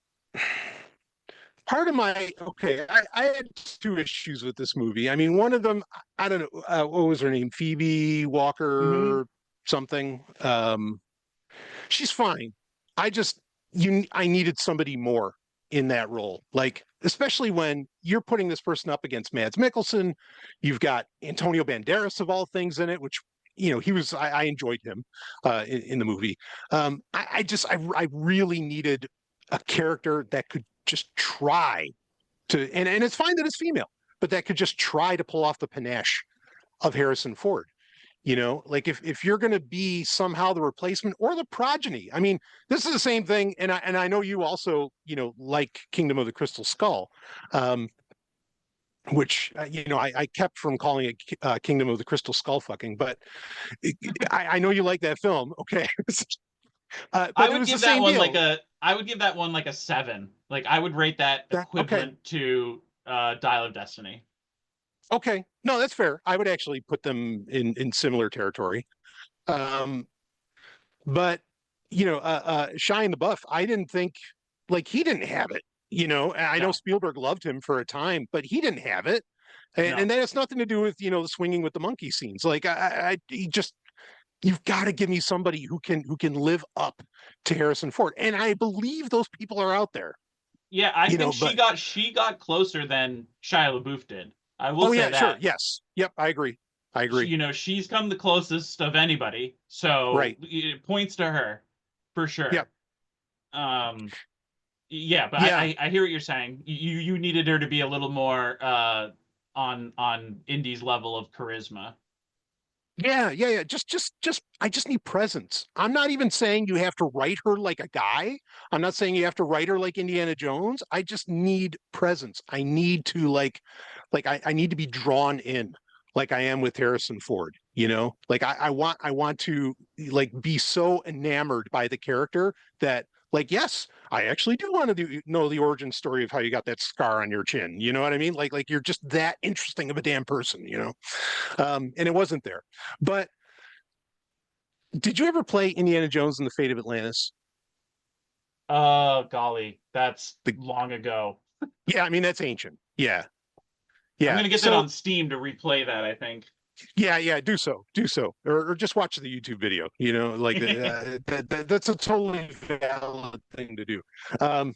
part of my okay, I had two issues with this movie. I mean, one of them, I don't know, what was her name? Phoebe
Hmm.
Walker something. She's fine. I just I needed somebody more in that role. Like, especially when you're putting this person up against Mads Mikkelsen, you've got Antonio Banderas of all things in it, which he was. I enjoyed him in the movie. I really needed a character that could just try to, and it's fine that it's female, but that could just try to pull off the panache of Harrison Ford. Like if you're going to be somehow the replacement or the progeny. I mean, this is the same thing, and I know you also like Kingdom of the Crystal Skull, which I kept from calling it Kingdom of the Crystal Skull fucking, but I know you like that film, okay?
I
But it
would
was the
give that
same
one like
deal.
a I would give that one like a 7. Like I would rate that
Okay,
equivalent to Dial of Destiny.
okay, no, that's fair. I would actually put them in similar territory. Um, But Shia LaBeouf, I didn't think like he didn't have it. And I know
No.
Spielberg loved him for a time, but he didn't have it. And
No.
that has nothing to do with the swinging with the monkey scenes. Like he just you've got to give me somebody who can live up to Harrison Ford, and I believe those people are out there.
Yeah, I think
But
she got closer than Shia LaBeouf did. I will
oh
say
yeah, sure,
that.
yes, yep, I agree, I agree.
She's come the closest of anybody, so
Right,
it points to her for
yep,
sure. Um, yeah, but
yeah.
I hear what you're saying. You needed her to be a little more on Indy's level of charisma.
Yeah. I just need presence. I'm not even saying you have to write her like a guy. I'm not saying you have to write her like Indiana Jones. I just need presence. I need to I need to be drawn in like I am with Harrison Ford. Like I want to like be so enamored by the character that like, yes, I actually do want to know the origin story of how you got that scar on your chin. You know what I mean? Like you're just that interesting of a damn person. And it wasn't there. But did you ever play Indiana Jones and the Fate of Atlantis?
Oh, golly, that's
The,
long ago.
yeah, I mean that's ancient. Yeah,
I'm
yeah.
gonna get that
So
on Steam to replay that, I think.
yeah. Do so, or just watch the YouTube video. Like that's a totally valid thing to do. Um,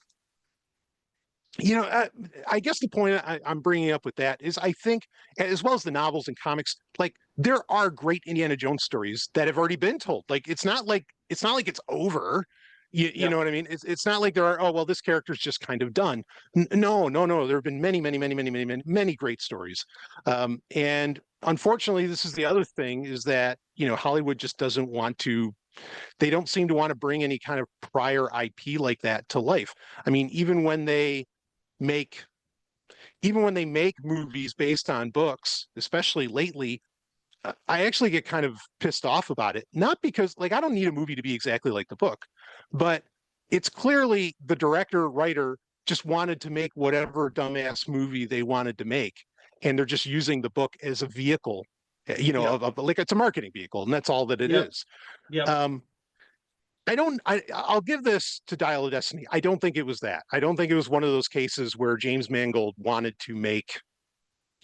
I guess the point I'm bringing up with that is I think, as well as the novels and comics, like there are great Indiana Jones stories that have already been told. Like it's not like it's over. You know
Yep.
what I mean? It's not like there are, oh well, this character's just kind of done. No. There have been many, many, many, many, many, many, many great stories. And unfortunately, this is the other thing is that Hollywood just doesn't want to. They don't seem to want to bring any kind of prior IP like that to life. I mean, make even when they make movies based on books, especially lately, I actually get kind of pissed off about it. Not because like I don't need a movie to be exactly like the book, but it's clearly the director, writer just wanted to make whatever dumbass movie they wanted to make. And they're just using the book as a vehicle,
Yep.
like it's a marketing vehicle, and that's all that it
Yep.
is.
Yep.
Um, I'll give this to Dial of Destiny. I don't think it was that. I don't think it was one of those cases where James Mangold wanted to make,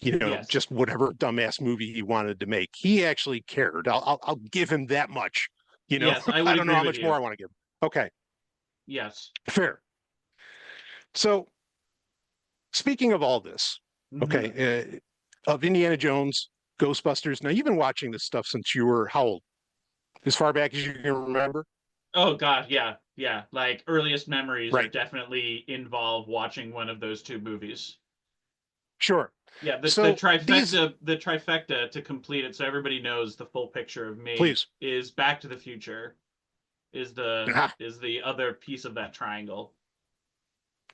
Yes.
just whatever dumbass movie he wanted to make. He actually cared. I'll give him that much.
Yes, I
I
would
don't know
agree
how
with
much more
you.
I want to give him. Okay,
Yes.
fair. So speaking of all this,
Hmm.
okay, of Indiana Jones, Ghostbusters. Now you've been watching this stuff since you were how old? As far back as you can remember?
Oh God, yeah. Like earliest memories are
Right.
definitely involve watching one of those two movies.
Sure.
Yeah, the
So these,
trifecta to complete it, so everybody knows the full picture of me,
please.
is Back to the Future, is the
Ah,
is the other piece of that triangle.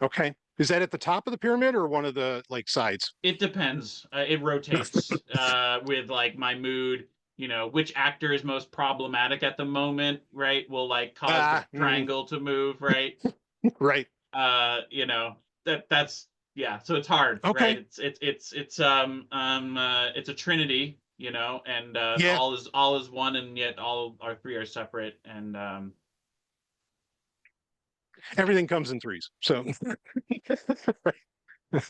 okay. Is that at the top of the pyramid or one of the like sides?
It depends. It rotates with like my mood. You know, which actor is most problematic at the moment, right? Will like cause the
Mm,
triangle to move, right?
right.
You know, that's yeah. So it's hard, right?
Okay.
It's a trinity, you know, and
Yeah.
all is one, and yet all our three are separate, and
Everything comes in threes. So,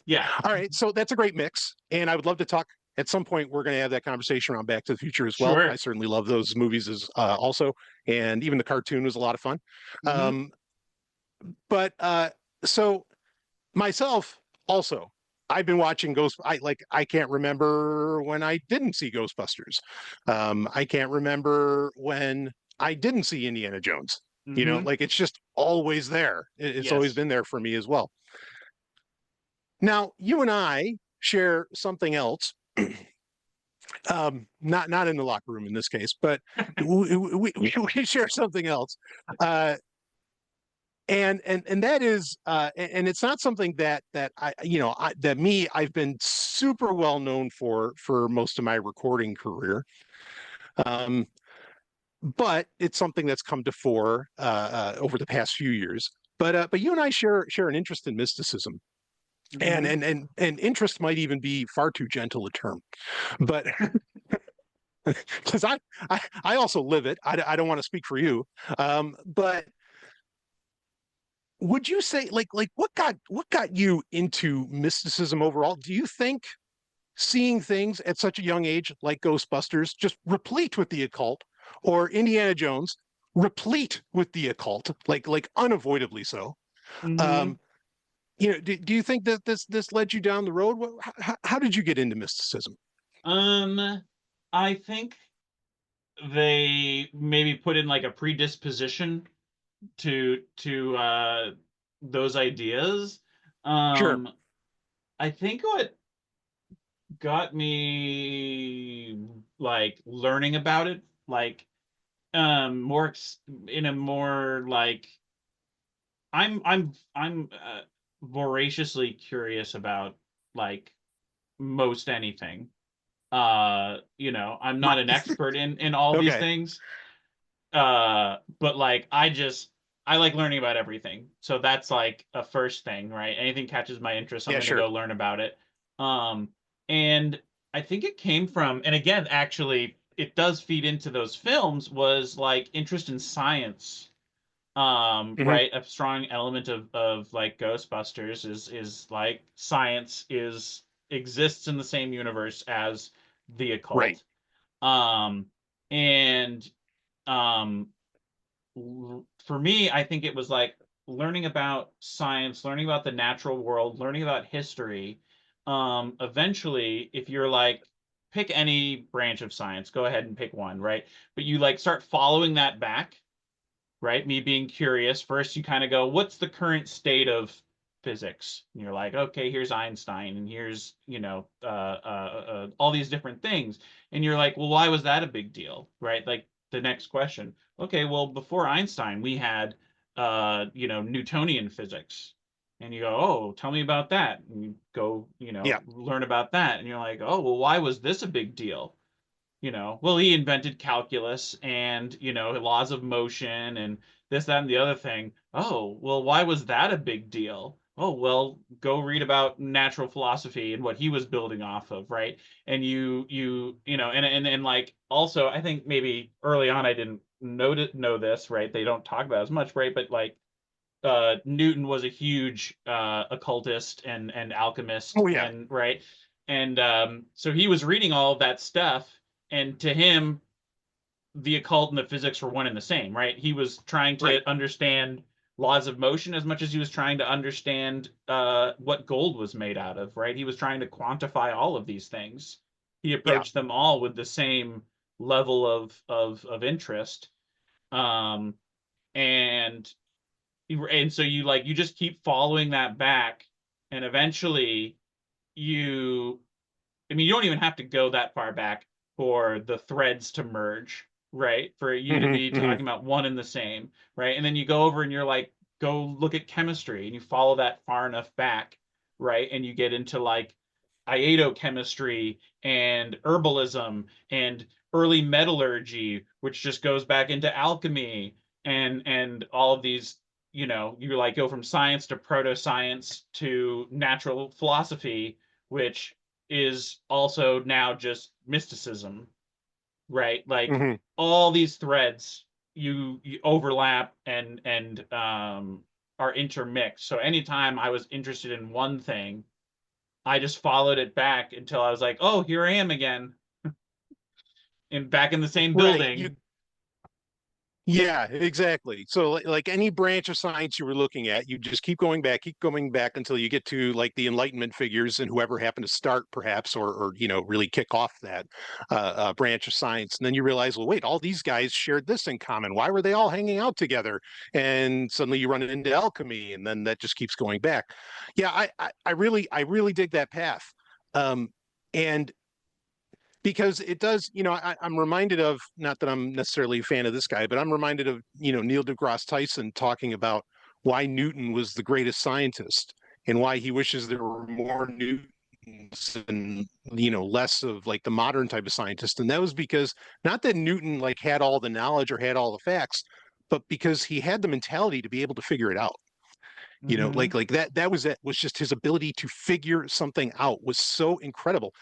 yeah,
all right. So that's a great mix. And I would love to talk at some point. We're going to have that conversation around Back to the Future as well. I
sure.
certainly love those movies as also. And even the cartoon was a lot of fun.
Hmm.
Um, but so myself also, I've been watching I can't remember when I didn't see Ghostbusters. I can't remember when I didn't see Indiana Jones.
Hmm.
Like it's just always there. It's always
Yes.
been there for me as well. Now, you and I share something else. Not in the locker room in this case, but we share something else. Uh, and that is and it's not something that I've been super well known for most of my recording career, um but it's something that's come to fore over the past few years. But you and I share an interest in mysticism, and
Hmm.
and and and interest might even be far too gentle a term, but because I also live it. I don't want to speak for you, but would you say like what got you into mysticism overall? Do you think seeing things at such a young age like Ghostbusters just replete with the occult, or Indiana Jones replete with the occult, like unavoidably so?
Hmm.
um do you think that this led you down the road? How did you get into mysticism?
Um, I think they maybe put in like a predisposition to those ideas.
Sure.
Um, I think what got me like learning about it, like more in a more like I'm voraciously curious about like most anything. You know, I'm not an
Right.
expert in all these
Okay.
things. But like I like learning about everything. So that's like a first thing, right? Anything catches my interest, I'm
Yeah,
gonna
sure.
go learn about it. Um, and I think it came from, and again, actually, it does feed into those films, was like interest in science.
Hmm.
Right? A strong element of like Ghostbusters is like science is exists in the same universe as the
Right.
occult. Um, and um for me, I think it was like learning about science, learning about the natural world, learning about history. Eventually, if you're like, pick any branch of science, go ahead and pick one, right? But you like start following that back, right? Me being curious. First, you kind of go, what's the current state of physics? And you're like, okay, here's Einstein, and here's, all these different things. And you're like, well, why was that a big deal, right? Like the next question. Okay, well, before Einstein, we had, Newtonian physics. And you go, oh, tell me about that. And you go,
Yeah.
learn about that. And you're like, oh, well, why was this a big deal? Well, he invented calculus and, laws of motion and this, that, and the other thing. Oh, well, why was that a big deal? Oh, well, go read about natural philosophy and what he was building off of, right? And and like also, I think maybe early on I didn't know this, right? They don't talk about it as much, right? But like Newton was a huge occultist and alchemist,
Oh yeah.
and right, and so he was reading all of that stuff, and to him, the occult and the physics were one and the same, right? He was trying
Right.
to understand laws of motion as much as he was trying to understand what gold was made out of, right? He was trying to quantify all of these things. He
Yeah.
approached them all with the same level of interest. Um, and so you just keep following that back, and eventually you I mean, you don't even have to go that far back for the threads to merge, right? For you to be
Hmm.
talking about one and the same, right? And then you go over and you're like, go look at chemistry, and you follow that far enough back, right? And you get into like iodochemistry and herbalism and early metallurgy, which just goes back into alchemy and all of these, you like go from science to proto-science to natural philosophy, which is also now just mysticism, right? Like
Hmm.
all these threads you overlap and are intermixed. So anytime I was interested in one thing, I just followed it back until I was like, oh, here I am again, and back in the same
Right.
building.
Yeah, exactly. So like any branch of science you were looking at, you just keep going back until you get to like the Enlightenment figures and whoever happened to start perhaps or really kick off that branch of science. And then you realize, well, wait, all these guys shared this in common. Why were they all hanging out together? And suddenly you run into alchemy, and then that just keeps going back. Yeah, I really dig that path. Um, and because it does, I'm reminded of, not that I'm necessarily a fan of this guy, but I'm reminded of, Neil deGrasse Tyson talking about why Newton was the greatest scientist and why he wishes there were more Newtons and, less of like the modern type of scientist. And that was because not that Newton like had all the knowledge or had all the facts, but because he had the mentality to be able to figure it out.
Mm-hmm.
Like that was it, was just his ability to figure something out was so incredible.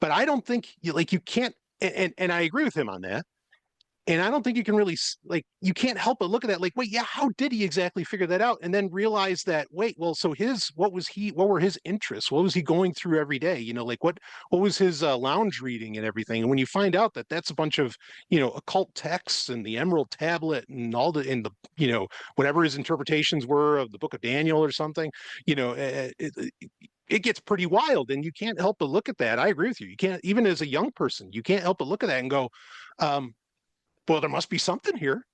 But I don't think you can't, and I agree with him on that. And I don't think you can really like, you can't help but look at that like, wait, yeah, how did he exactly figure that out? And then realize that, wait, well, so what were his interests? What was he going through every day? Like what was his lounge reading and everything? And when you find out that that's a bunch of, occult texts and the Emerald Tablet and all whatever his interpretations were of the Book of Daniel or something, it gets pretty wild, and you can't help but look at that. I agree with you. You can't, even as a young person, you can't help but look at that and go, um, well, there must be something here.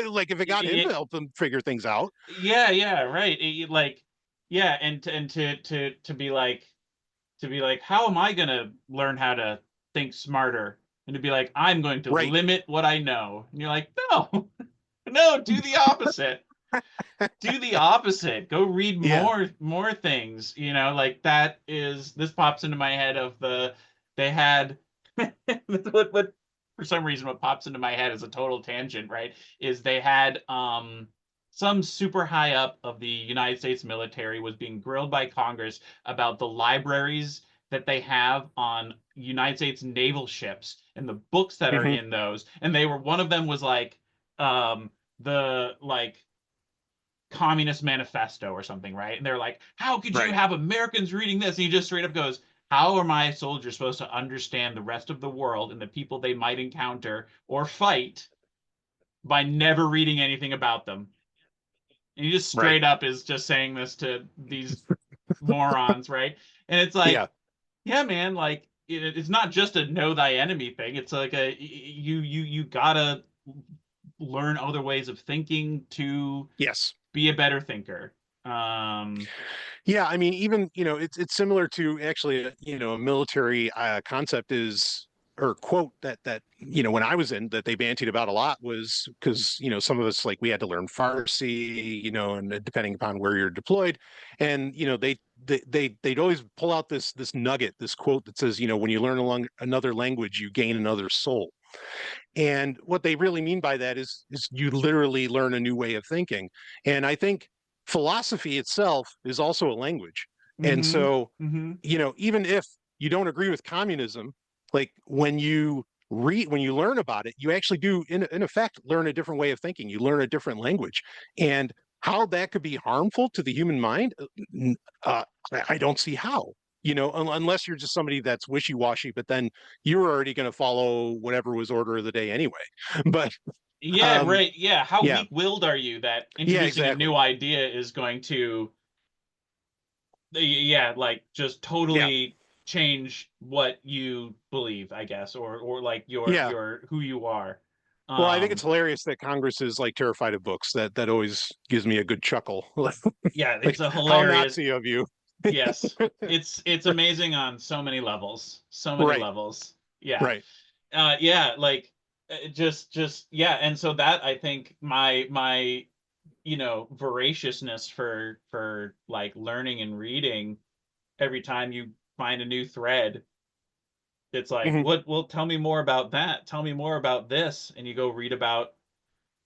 Like if it got him
Yeah,
to help them figure things out.
yeah, right. Like, yeah, and to be like, how am I gonna learn how to think smarter? And to be like, I'm going to
Right.
limit what I know. And you're like, no, no, do the opposite. Do the opposite. Go read
Yeah.
more things. Like this pops into my head of they had what for some reason what pops into my head is a total tangent, right? Is they had some super high up of the United States military was being grilled by Congress about the libraries that they have on United States naval ships and the books that are
Hmm.
in those. And one of them was like the like Communist Manifesto or something, right? And they're like, how could you
Right.
have Americans reading this? And he just straight up goes, how are my soldiers supposed to understand the rest of the world and the people they might encounter or fight by never reading anything about them? And he just
Right.
straight up is just saying this to these morons, right? And it's like,
Yeah.
yeah, man, like it's not just a know thy enemy thing. It's like you gotta learn other ways of thinking to
Yes.
be a better thinker. Um,
Yeah. I mean, even, it's similar to actually, a military concept is, or quote that when I was in, that they bantied about a lot, was because some of us, like, we had to learn Farsi, and depending upon where you're deployed, and they'd always pull out this nugget, this quote that says, when you learn another language, you gain another soul. And what they really mean by that is you literally learn a new way of thinking. And I think philosophy itself is also a language. And
mm-hmm,
so,
mm-hmm.
even if you don't agree with communism, like when you learn about it, you actually do in effect learn a different way of thinking. You learn a different language. And how that could be harmful to the human mind, uh, I don't see how. Unless you're just somebody that's wishy-washy, but then you're already going to follow whatever was order of the day anyway. But
Yeah,
um,
right. Yeah. How
yeah,
weak-willed are you that
yeah,
introducing a
exactly.
new idea is going to, yeah, like just
Yeah,
totally change what you believe, I guess, or like
yeah.
your who you are.
Well, I think it's hilarious that Congress is like terrified of books. That always gives me a good chuckle.
Yeah,
Like,
it's a
how
hilarious.
Nazi of you.
Yes, it's amazing on so many levels. So many
Right,
levels. Yeah.
right.
Yeah, like just yeah, and so that I think my voraciousness for like learning and reading every time you find a new thread, it's like,
Mhm.
what, well, tell me more about that. Tell me more about this. And you go read about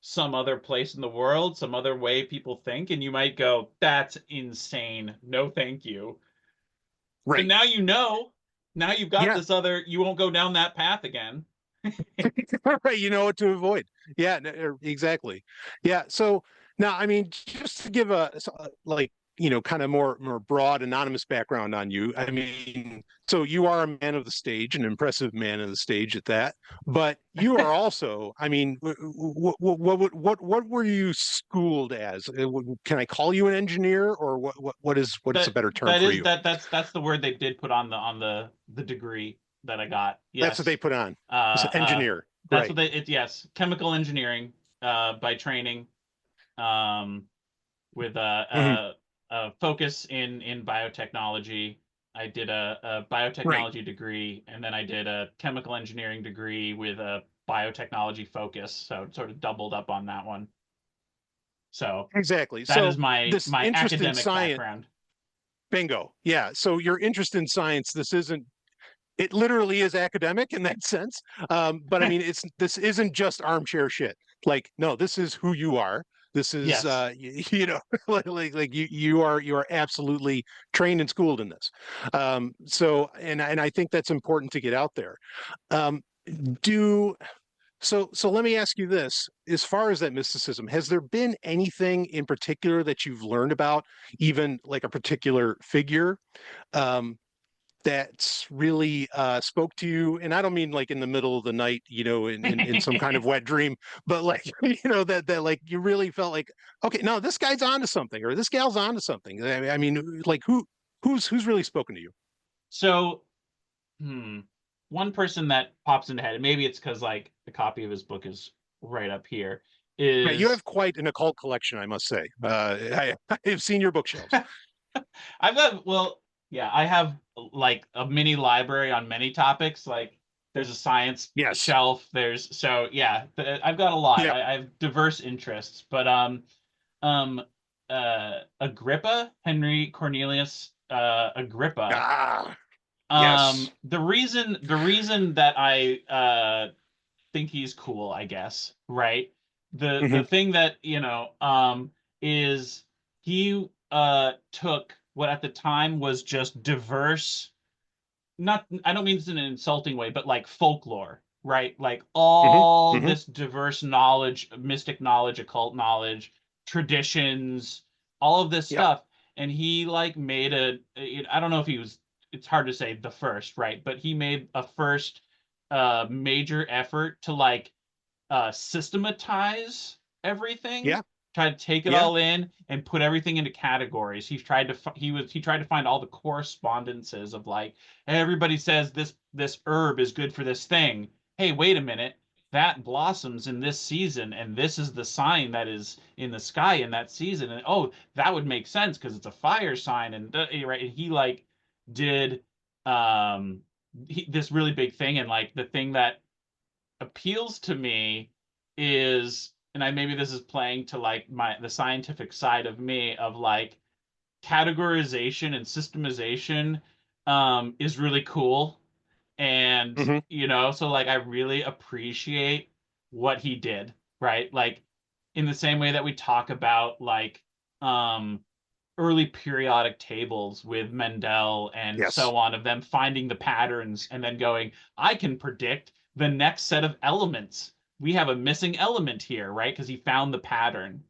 some other place in the world, some other way people think, and you might go, that's insane. No, thank you. And
Right.
now now you've got
Yeah.
this other, you won't go down that path again.
Right. You know what to avoid. Yeah, exactly. Yeah. So now, I mean, just to give like, kind of more broad anonymous background on you. I mean, so you are a man of the stage, an impressive man of the stage at that. But you are also, I mean, what were you schooled as? Can I call you an engineer, or what is a
That
better term
that
for
is
you?
that's the word they did put on the degree that I got.
That's what they
Yes.
put on.
Uh
It's an
uh
engineer.
that's what
Right.
they it yes, chemical engineering by training. Um with
Mhm.
a focus in biotechnology. I did a
Right.
biotechnology degree, and then I did a chemical engineering degree with a biotechnology focus. So it sort of doubled up on that one. So
Exactly.
that is
So
my
this
my
interest in
academic
science,
background.
bingo. Yeah. So your interest in science, it literally is academic in that sense. But I mean, this isn't just armchair shit. Like, no, this is who you are. This is,
Yes.
like you are absolutely trained and schooled in this. So, and I think that's important to get out there. Um, do so let me ask you this. As far as that mysticism, has there been anything in particular that you've learned about, even like a particular figure, um, that's really spoke to you? And I don't mean like in the middle of the night, in some kind of wet dream, but like, that like you really felt like, okay, no, this guy's onto something, or this gal's onto something. I mean, like who's really spoken to you?
So, hmm, one person that pops into head, and maybe it's because like the copy of his book is right up here,
Yeah, you
is
have quite an occult collection, I must say. I've seen your bookshelves.
I've got, well, yeah, I have like a mini library on many topics. Like there's a science
Yes.
shelf. So yeah, I've got a lot.
Yep.
I have diverse interests, but um, Agrippa, Henry Cornelius, Agrippa.
Ah, yes.
The reason that I think he's cool, I guess, right? The
Hmm.
thing that, is he took what at the time was just diverse, not, I don't mean this in an insulting way, but like folklore, right? Like
Hmm.
all
Hmm.
this diverse knowledge, mystic knowledge, occult knowledge, traditions, all of this
Yep.
stuff. And he like made I don't know if he was, it's hard to say the first, right? But he made a first major effort to like systematize everything,
Yeah.
try to take it
Yeah.
all in and put everything into categories. He tried to find all the correspondences of like, everybody says this herb is good for this thing. Hey, wait a minute. That blossoms in this season, and this is the sign that is in the sky in that season. And oh, that would make sense because it's a fire sign. And right, and he like did this really big thing, and like the thing that appeals to me is, and I maybe this is playing to like the scientific side of me, of like categorization and systemization is really cool. And
Hmm.
so like I really appreciate what he did, right? Like in the same way that we talk about like um early periodic tables with Mendel and
Yes.
so on, of them finding the patterns and then going, I can predict the next set of elements. We have a missing element here, right? Because he found the pattern,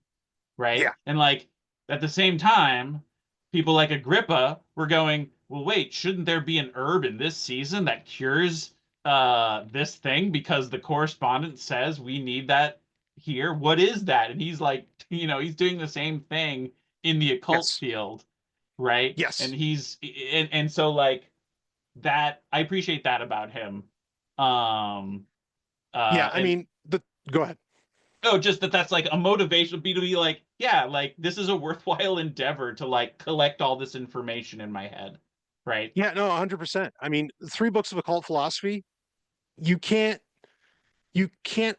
right?
Yeah.
And like at the same time, people like Agrippa were going, well, wait, shouldn't there be an herb in this season that cures this thing because the correspondent says we need that here? What is that? And he's like, he's doing the same thing in the occult
Yes.
field, right? And
Yes.
and so like that, I appreciate that about him. Um
Yeah. I
and
mean, Go ahead.
Oh, just that's like a motivation be to be like, yeah, like this is a worthwhile endeavor to like collect all this information in my head, right?
Yeah, no, 100%. I mean, 3 books of occult philosophy, you can't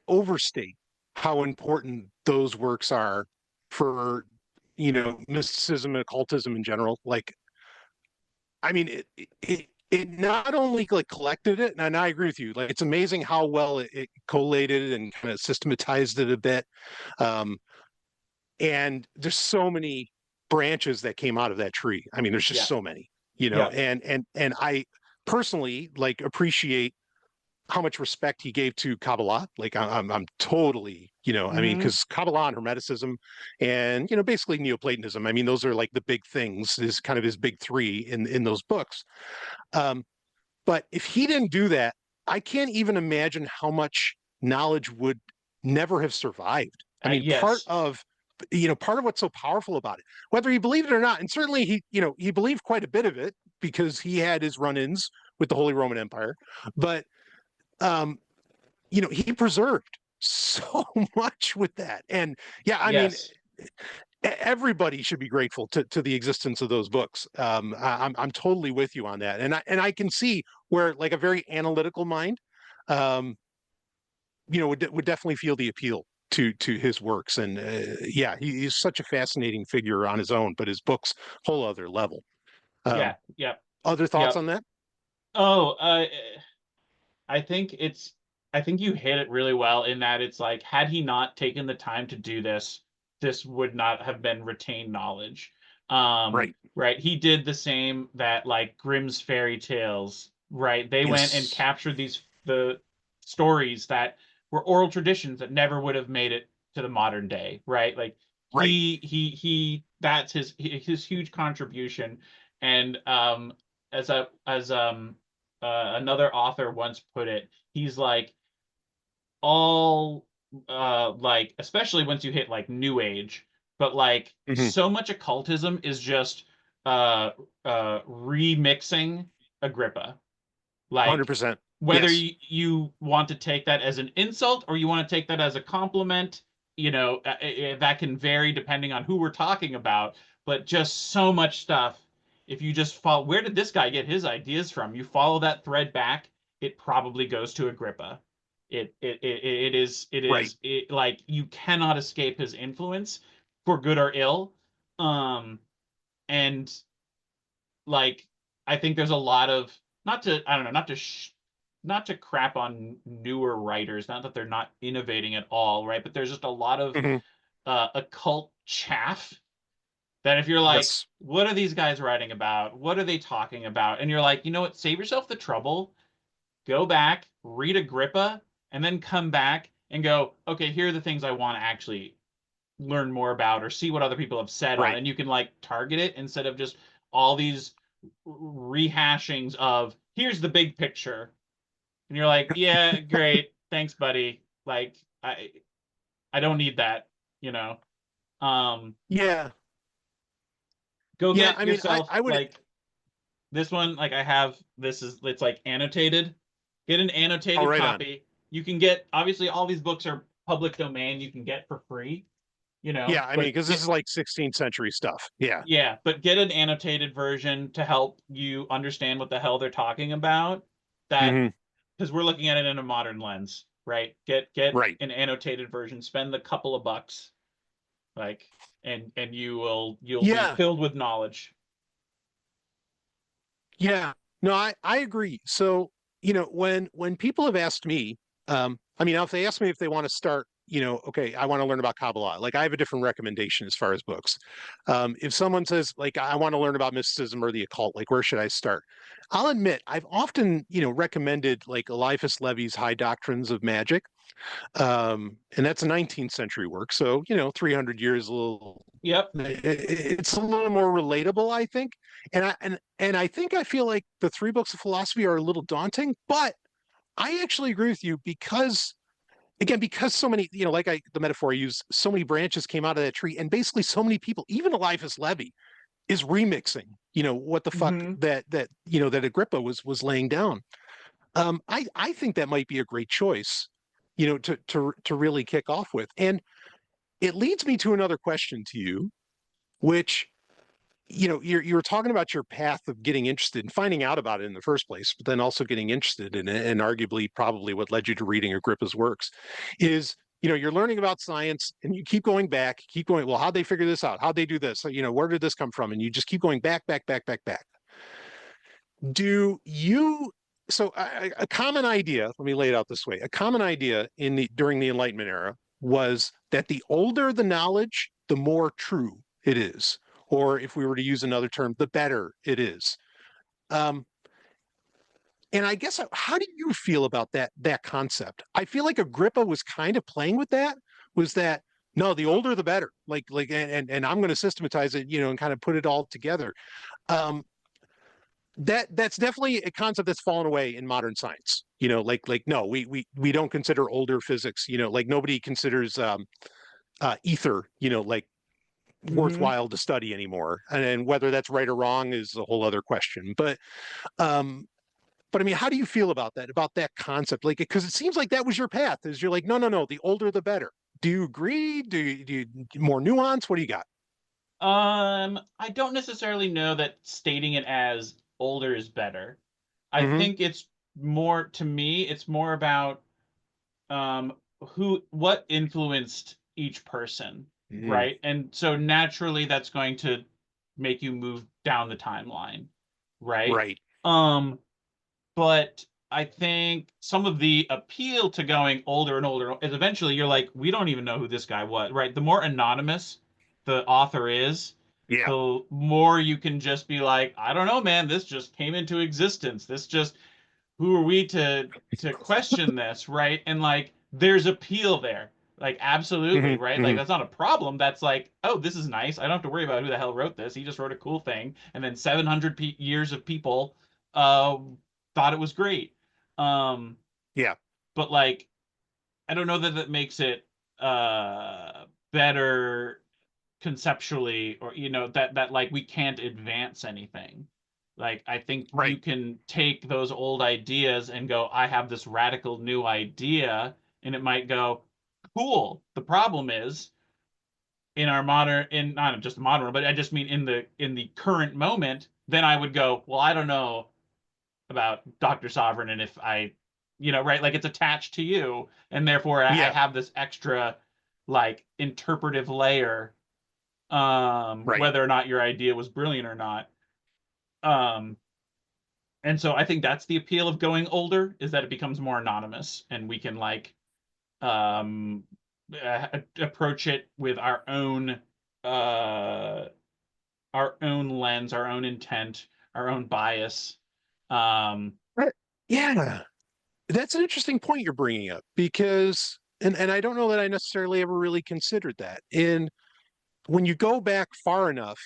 overstate how important those works are for, mysticism and occultism in general. Like, I mean, it not only like collected it, and I agree with you. Like, it's amazing how well it collated and kind of systematized it a bit. Um, and there's so many branches that came out of that tree. I mean, there's just
Yeah.
so many,
Yeah.
and I personally like appreciate how much respect he gave to Kabbalah. Like I'm totally, I mean, because Kabbalah and Hermeticism and, basically Neoplatonism, I mean, those are like the big things, is kind of his big three in those books. But if he didn't do that, I can't even imagine how much knowledge would never have survived. I mean,
Yes.
part of what's so powerful about it, whether he believed it or not, and certainly he believed quite a bit of it because he had his run-ins with the Holy Roman Empire, but he preserved so much with that. And yeah, I mean,
Yes.
everybody should be grateful to the existence of those books. I'm totally with you on that, and I can see where like a very analytical mind, would definitely feel the appeal to his works. And yeah, he's such a fascinating figure on his own, but his books, whole other level.
Yeah. Yep.
Other thoughts
Yep.
on that?
Oh, I think I think you hit it really well in that it's like, had he not taken the time to do this, this would not have been retained knowledge.
Right.
Right. He did the same that like Grimm's fairy tales, right? They went and
Yes.
captured the stories that were oral traditions that never would have made it to the modern day, right? Like
Right.
that's his huge contribution. And as another author once put it, he's like all like especially once you hit like new age, but like
Mhm.
so much occultism is just uh remixing Agrippa. Like
100%.
whether
Yes.
you want to take that as an insult or you want to take that as a compliment, that can vary depending on who we're talking about, but just so much stuff. If you just follow, where did this guy get his ideas from? You follow that thread back, it probably goes to Agrippa.
Right.
Like you cannot escape his influence for good or ill. And like I think there's a lot of, not to I don't know, not to crap on newer writers, not that they're not innovating at all, right? But there's just a lot of
Mhm.
occult chaff that if you're like,
Yes.
what are these guys writing about? What are they talking about? And you're like, you know what? Save yourself the trouble. Go back, read Agrippa, and then come back and go, okay, here are the things I want to actually learn more about or see what other people have said on.
Right.
And you can like target it instead of just all these rehashings of here's the big picture. And you're like, yeah, great. Thanks, buddy. Like I don't need that, you know. Um
Yeah.
Go
Yeah.
get
I mean,
yourself
I would.
like this one, like I have this is it's like annotated. Get an
Oh,
annotated
right on.
copy. You can get obviously all these books are public domain, you can get for free,
Yeah. I mean,
but
because this is like 16th century stuff. Yeah.
yeah, but get an annotated version to help you understand what the hell they're talking about. That
Hmm.
because we're looking at it in a modern lens, right? Get
Right.
an annotated version, spend the couple of bucks, like, and you'll be
Yeah.
filled with knowledge.
Yeah. No, I agree. So, when people have asked me, I mean, if they ask me if they want to start, okay, I want to learn about Kabbalah, like I have a different recommendation as far as books. If someone says, like, I want to learn about mysticism or the occult, like, where should I start? I'll admit, I've often, recommended like Eliphas Levi's High Doctrines of Magic. And that's a 19th century work. So, 300 years, a little,
Yep.
it's a little more relatable, I think. And I think I feel like the 3 books of philosophy are a little daunting, but I actually agree with you because, again, because so many, like the metaphor I use, so many branches came out of that tree, and basically so many people, even Eliphas Levi, is remixing, what the fuck
Mm-hmm.
that Agrippa was laying down. I think that might be a great choice. to really kick off with. And it leads me to another question to you, which, you're talking about your path of getting interested and finding out about it in the first place, but then also getting interested in it, and arguably probably what led you to reading Agrippa's works is, you're learning about science and you keep going back, well, how'd they figure this out? How'd they do this? So, where did this come from? And you just keep going back. Do you, so a common idea, let me lay it out this way. A common idea during the Enlightenment era was that the older the knowledge, the more true it is. Or if we were to use another term, the better it is. And I guess, how do you feel about that concept? I feel like Agrippa was kind of playing with that, was that, no, the older the better. And I'm going to systematize it, and kind of put it all together. That's definitely a concept that's fallen away in modern science. No, we don't consider older physics, nobody considers ether, worthwhile to study anymore. And whether that's right or wrong is a whole other question. But I mean, how do you feel about that concept? Because it seems like that was your path, is you're like, no, the older the better. Do you agree? Do you more nuance? What do you got?
I don't necessarily know that stating it as older is better. I think it's more, to me, it's more about what influenced each person, right? And so naturally that's going to make you move down the timeline, right?
Right.
But I think some of the appeal to going older and older is eventually you're like, we don't even know who this guy was, right? The more anonymous the author is, the more you can just be like, I don't know, man, this just came into existence. Who are we to question this, right? And there's appeal there. Absolutely, right? That's not a problem. That's oh, this is nice. I don't have to worry about who the hell wrote this. He just wrote a cool thing. And then 700 years of people thought it was great. But I don't know that makes it better conceptually, or that we can't advance anything. I think you can take those old ideas and go, I have this radical new idea, and it might go, cool. The problem is, in not just modern, but I just mean in the current moment, then I would go, well, I don't know about Dr. Sovryn, and if I, it's attached to you, and therefore I have this extra interpretive layer, whether or not your idea was brilliant or not. And so I think that's the appeal of going older, is that it becomes more anonymous, and we can approach it with our own lens, our own intent, our own bias.
Yeah, that's an interesting point you're bringing up, because, and I don't know that I necessarily ever really considered that. And when you go back far enough,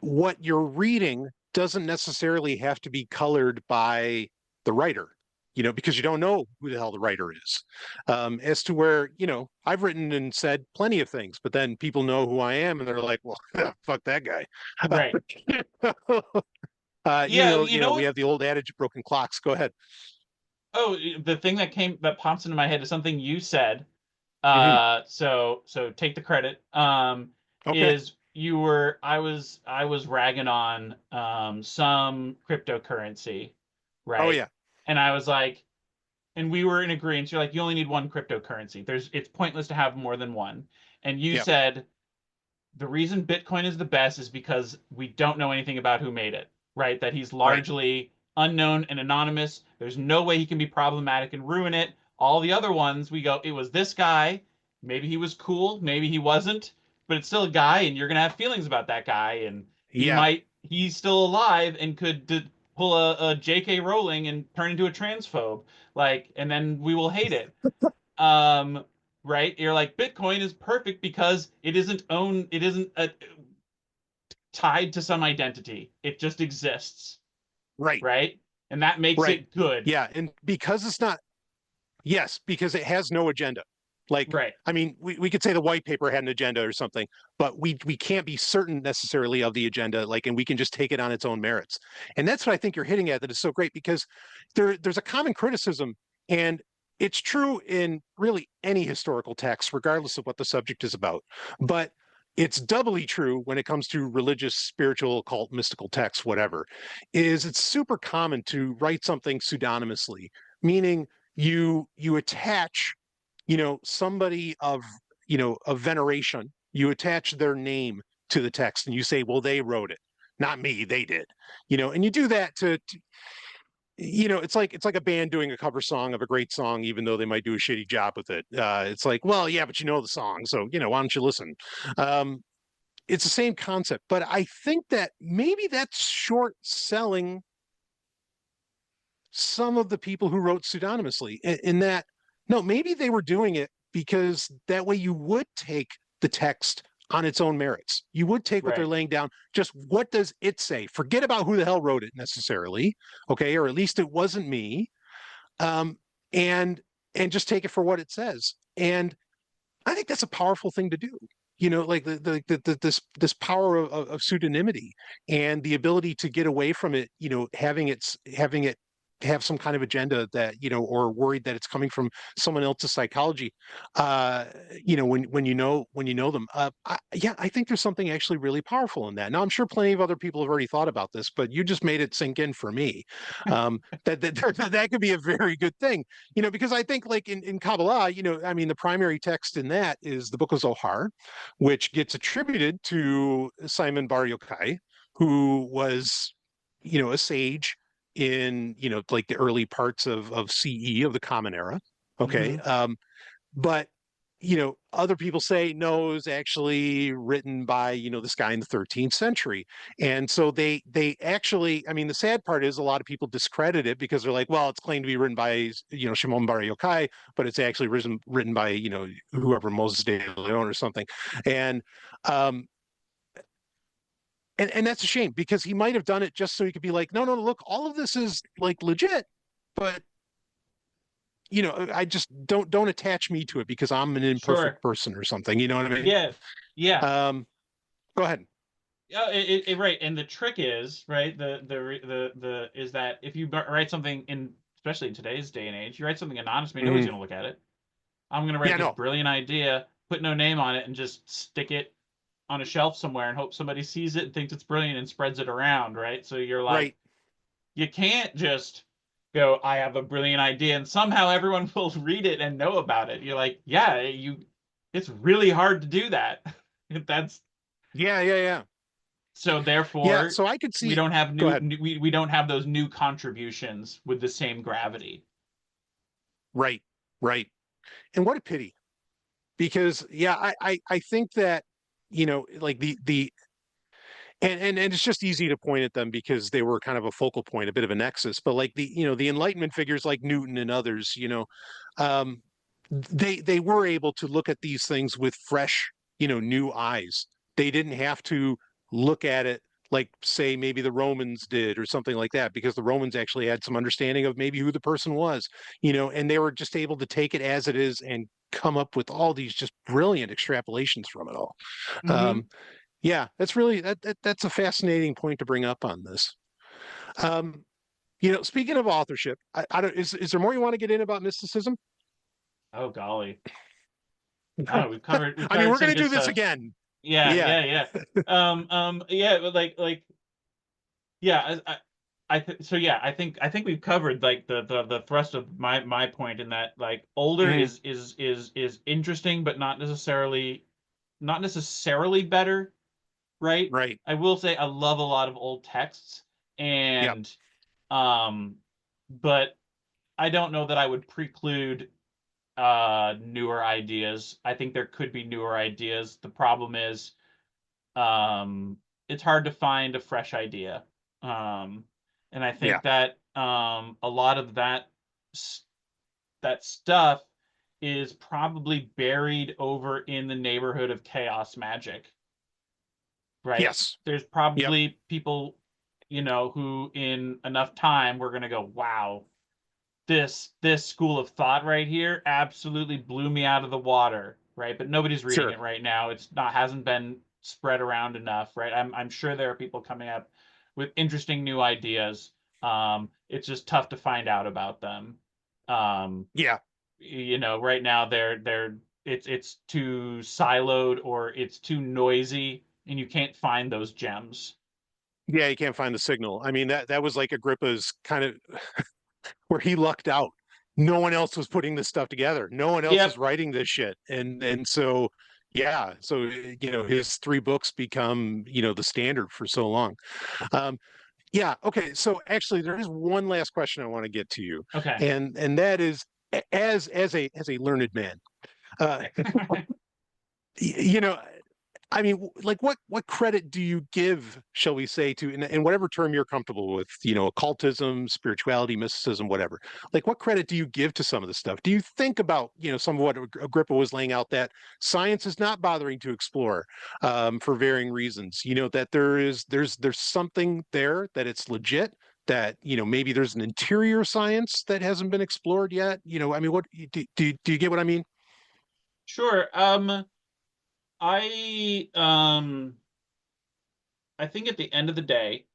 what you're reading doesn't necessarily have to be colored by the writer, because you don't know who the hell the writer is. As to where, I've written and said plenty of things, but then people know who I am and they're like, well, fuck that guy.
Right.
We have the old adage of broken clocks. Go ahead.
Oh, the thing that pops into my head is something you said. So take the credit.
Okay.
I was ragging on some cryptocurrency, right?
Oh yeah.
And I was like, and we were in agreement. You're like, you only need one cryptocurrency. It's pointless to have more than one. And you said the reason Bitcoin is the best is because we don't know anything about who made it, right? That he's largely unknown and anonymous. There's no way he can be problematic and ruin it. All the other ones, we go, it was this guy. Maybe he was cool, maybe he wasn't, but it's still a guy, and you're gonna have feelings about that guy, and he's still alive and could pull a J.K. Rowling and turn into a transphobe, and then we will hate it. Right? You're like, Bitcoin is perfect because it isn't tied to some identity. It just exists. Right? And that makes it good.
Yeah, and because it's not, because it has no agenda. I mean, we could say the white paper had an agenda or something, but we can't be certain necessarily of the agenda, and we can just take it on its own merits. And that's what I think you're hitting at, that is so great, because there's a common criticism And it's true in really any historical text, regardless of what the subject is about. But it's doubly true when it comes to religious, spiritual, occult, mystical texts, whatever, is it's super common to write something pseudonymously, meaning you attach, somebody of veneration, you attach their name to the text and you say, well, they wrote it, not me, they did. And you do that to it's like a band doing a cover song of a great song, even though they might do a shitty job with it. It's like, well, yeah, but you know the song, so why don't you listen? It's the same concept, but I think that maybe that's short selling some of the people who wrote pseudonymously. In that, no, maybe they were doing it because that way you would take the text on its own merits. You would take what they're
Right.
laying down. Just what does it say? Forget about who the hell wrote it necessarily. Okay. Or at least it wasn't me. And just take it for what it says. And I think that's a powerful thing to do. Like this power of pseudonymity and the ability to get away from it, having it have some kind of agenda that, or worried that it's coming from someone else's psychology. When you know them. I think there's something actually really powerful in that. Now, I'm sure plenty of other people have already thought about this, but you just made it sink in for me. That could be a very good thing, because I think like in Kabbalah, the primary text in that is the Book of Zohar, which gets attributed to Simon Bar Yochai, who was, a sage in, like the early parts of CE, of the Common Era. Okay.
Mm-hmm.
But other people say no, it was actually written by this guy in the 13th century. And so they actually, the sad part is a lot of people discredit it because they're like, well, it's claimed to be written by Shimon Bar Yochai, but it's actually written by whoever, Moses de Leon or something. And um and that's a shame, because he might have done it just so he could be like, no, look, all of this is like legit, but I just don't attach me to it because I'm an
Sure.
imperfect person or something. You know what I mean?
Yeah. Yeah.
Go ahead.
Yeah, right. And the trick is, right, the is that if you write something in, especially in today's day and age, you write something anonymously, nobody's
Mhm.
going to look at it. I'm going to write
Yeah,
this
no,
brilliant idea, put no name on it, and just stick it on a shelf somewhere and hope somebody sees it and thinks it's brilliant and spreads it around, right? So you're like,
right.
you can't just go, I have a brilliant idea, and somehow everyone will read it and know about it. You're like, yeah, it's really hard to do that. That's
Yeah, yeah, yeah.
so
Yeah,
therefore
so I could
we
see.
don't have
Go ahead.
we don't have those new contributions with the same gravity.
Right, right. And what a pity. Because yeah, I think that, like the and it's just easy to point at them because they were kind of a focal point, a bit of a nexus. But like the Enlightenment figures like Newton and others, um, they were able to look at these things with fresh, new eyes. They didn't have to look at it like, say, maybe the Romans did or something like that, because the Romans actually had some understanding of maybe who the person was, and they were just able to take it as it is and come up with all these just brilliant extrapolations from it all.
Mm-hmm.
Um, yeah, that's a fascinating point to bring up on this. Um, speaking of authorship, I don't is there more you want to get in about mysticism?
Oh golly. No, we've
I mean,
covered
we're
some
going to do
good
this
stuff.
again.
Yeah,
Yeah.
yeah, yeah. Yeah, but yeah, so yeah, I think we've covered like the thrust of my point in that like older
Mhm.
is interesting, but not necessarily better, right?
Right.
I will say I love a lot of old texts,
Yep.
and um, but I don't know that I would preclude newer ideas. I think there could be newer ideas. The problem is it's hard to find a fresh idea. Um, and I
Yeah.
think that a lot of that stuff is probably buried over in the neighborhood of chaos magic, right?
Yes.
There's
Yep.
probably people, who in enough time we're gonna go, wow, this school of thought right here absolutely blew me out of the water, right? But nobody's reading
Sure.
it right now. It's not hasn't been spread around enough, right? I'm sure there are people coming up with interesting new ideas. It's just tough to find out about them.
Yeah.
Right now it's too siloed or it's too noisy, and you can't find those gems.
Yeah, you can't find the signal. I mean, that was like Agrippa's kind of where he lucked out. No one else was putting this stuff together. No one else
Yep.
was writing this shit. And so yeah, so his 3 books become, the standard for so long. Yeah, okay. So actually there is one last question I want to get to you.
Okay.
And that is as a learned man. Uh you know, I mean, like what credit do you give, shall we say, to in whatever term you're comfortable with, occultism, spirituality, mysticism, whatever. Like, what credit do you give to some of this stuff? Do you think about, some of what Agrippa was laying out, that science is not bothering to explore for varying reasons? That there's something there, that it's legit, that maybe there's an interior science that hasn't been explored yet. I mean, what do you get what I mean?
Sure. I I think at the end of the day,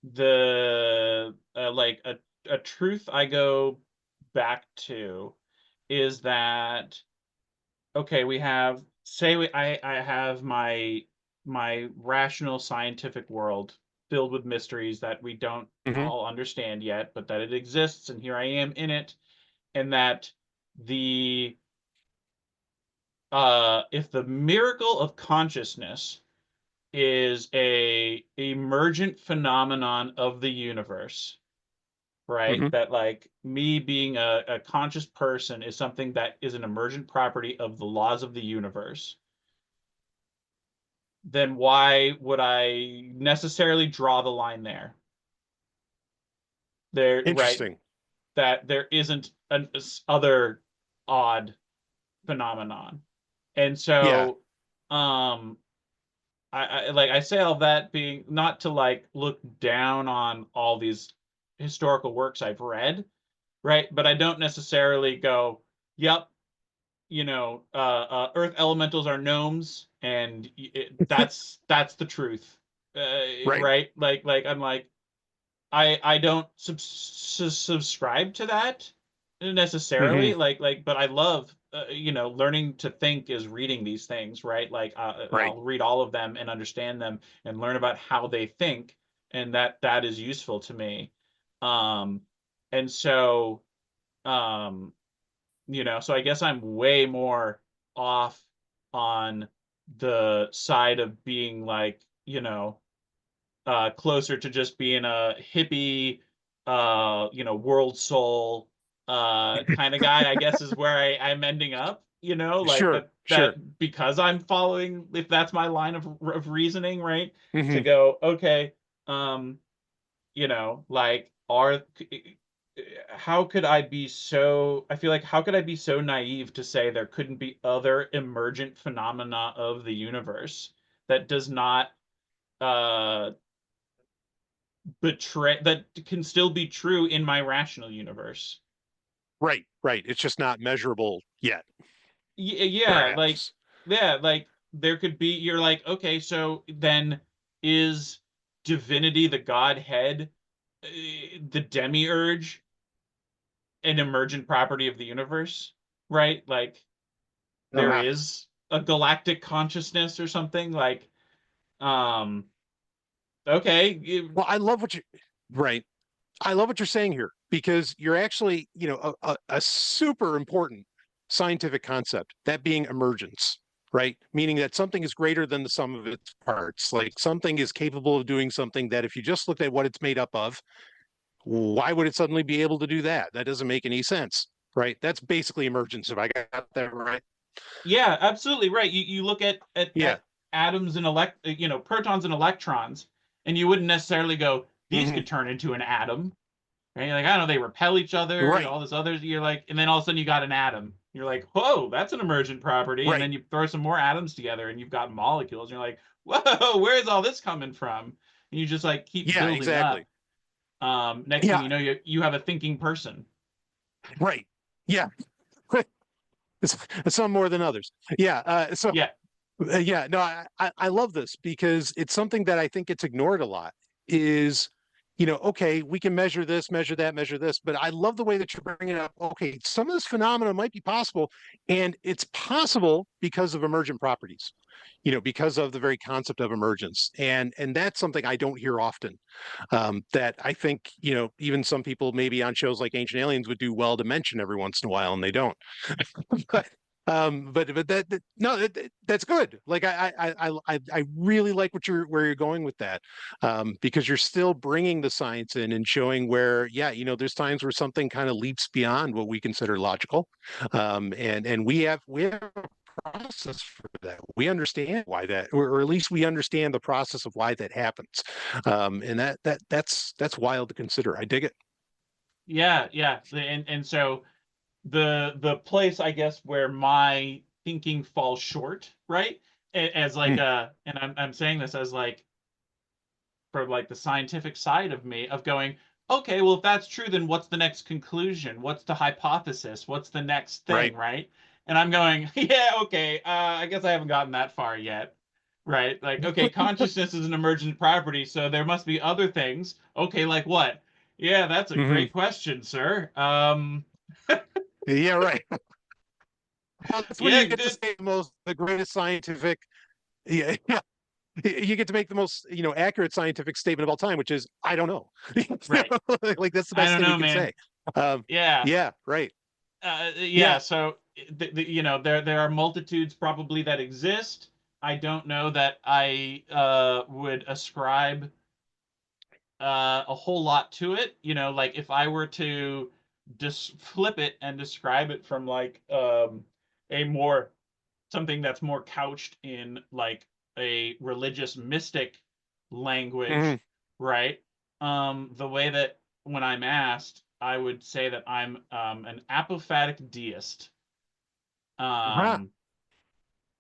the like a truth I go back to is that, okay, we have, I have my rational scientific world filled with mysteries that we don't
Hmm.
all understand yet, but that it exists, and here I am in it, and that the if the miracle of consciousness is a emergent phenomenon of the universe, right?
Hmm.
That, like, me being a conscious person is something that is an emergent property of the laws of the universe, then why would I necessarily draw the line there? Right?
Interesting.
That there isn't an other odd phenomenon. And
Yeah.
so, um, I say all that being not to, like, look down on all these historical works I've read, right? But I don't necessarily go, yep, earth elementals are gnomes, and that's the truth,
Right.
right? Like I'm like, I don't subscribe to that
Hmm.
necessarily, but I love, learning to think is reading these things, right? Like,
Right.
I'll read all of them and understand them and learn about how they think, and that is useful to me. um and so, um so I guess I'm way more off on the side of being, like, closer to just being a hippie, world soul, kind of guy, I guess, is where I'm ending up, like
Sure.
that
Sure.
because I'm following, if that's my line of reasoning, right? To
Hmm.
go, okay, like, how could I be so, I feel like, how could I be so naive to say there couldn't be other emergent phenomena of the universe that does not, uh betray, that can still be true in my rational universe?
Right. Right. It's just not measurable yet,
Yeah, like,
perhaps.
yeah, like, there could be, you're like, okay, so then, is divinity, the godhead, the demiurge, an emergent property of the universe, right? Like, there
Uh-huh.
is a galactic consciousness or something, like, um okay,
Well, right. I love what you're saying here, because you're actually, a super important scientific concept, that being emergence, right? Meaning that something is greater than the sum of its parts. Like, something is capable of doing something that if you just looked at what it's made up of, why would it suddenly be able to do that? That doesn't make any sense, right? That's basically emergence, if I got that right.
yeah, absolutely right. You look
Yeah.
at atoms and protons and electrons, and you wouldn't necessarily go, these
Hmm.
could turn into an atom, right? You're like, I don't know, they repel each other,
Right.
all this other, you're like, and then all of a sudden you got an atom. You're like, whoa, that's an emergent property. And
Right.
then you throw some more atoms together and you've got molecules. And you're like, whoa, where's all this coming from? And you just, like, keep
Yeah,
building up.
exactly.
Next thing
Yeah.
you know, you have a thinking person.
Right. Yeah. Some more than others. Yeah.
Yeah.
Yeah, no, I love this, because it's something that I think gets ignored a lot. Is okay, we can measure this, measure that, measure this, but I love the way that you're bringing up, okay, some of this phenomena might be possible, and it's possible because of emergent properties, because of the very concept of emergence. And that's something I don't hear often, that I think, even some people maybe on shows like Ancient Aliens would do well to mention every once in a while, and they don't. but no, that's good. Like I really like where you're going with that, because you're still bringing the science in and showing where, yeah, there's times where something kind of leaps beyond what we consider logical, and we have a process for that. We understand why that, or at least we understand the process of why that happens, and that's wild to consider. I dig it.
Yeah, yeah. And so the place, I guess, where my thinking falls short, right? As like
Mm,
a, and I'm saying this as like, for like the scientific side of me, of going, okay, well, if that's true, then what's the next conclusion? What's the hypothesis? What's the next thing,
right.
right? And I'm going, yeah, okay, I guess I haven't gotten that far yet, right? Like, okay, consciousness is an emergent property, so there must be other things. Okay, like what? Yeah, that's a
Hmm.
great question, sir.
Yeah, right. Well, that's when
Yeah,
you get to
good.
say the greatest scientific. Yeah, you get to make the most accurate scientific statement of all time, which is I don't know.
Right.
Like that's the
I
best
don't
thing we
know,
can
man.
say. um
Yeah.
yeah, right.
Yeah,
Yeah.
so there are multitudes probably that exist. I don't know that I would ascribe a whole lot to it. Like if I were to just flip it and describe it from like a more something that's more couched in like a religious mystic
Hmm.
language, right? The way that when I'm asked, I would say that I'm an apophatic deist.
Huh.
Um,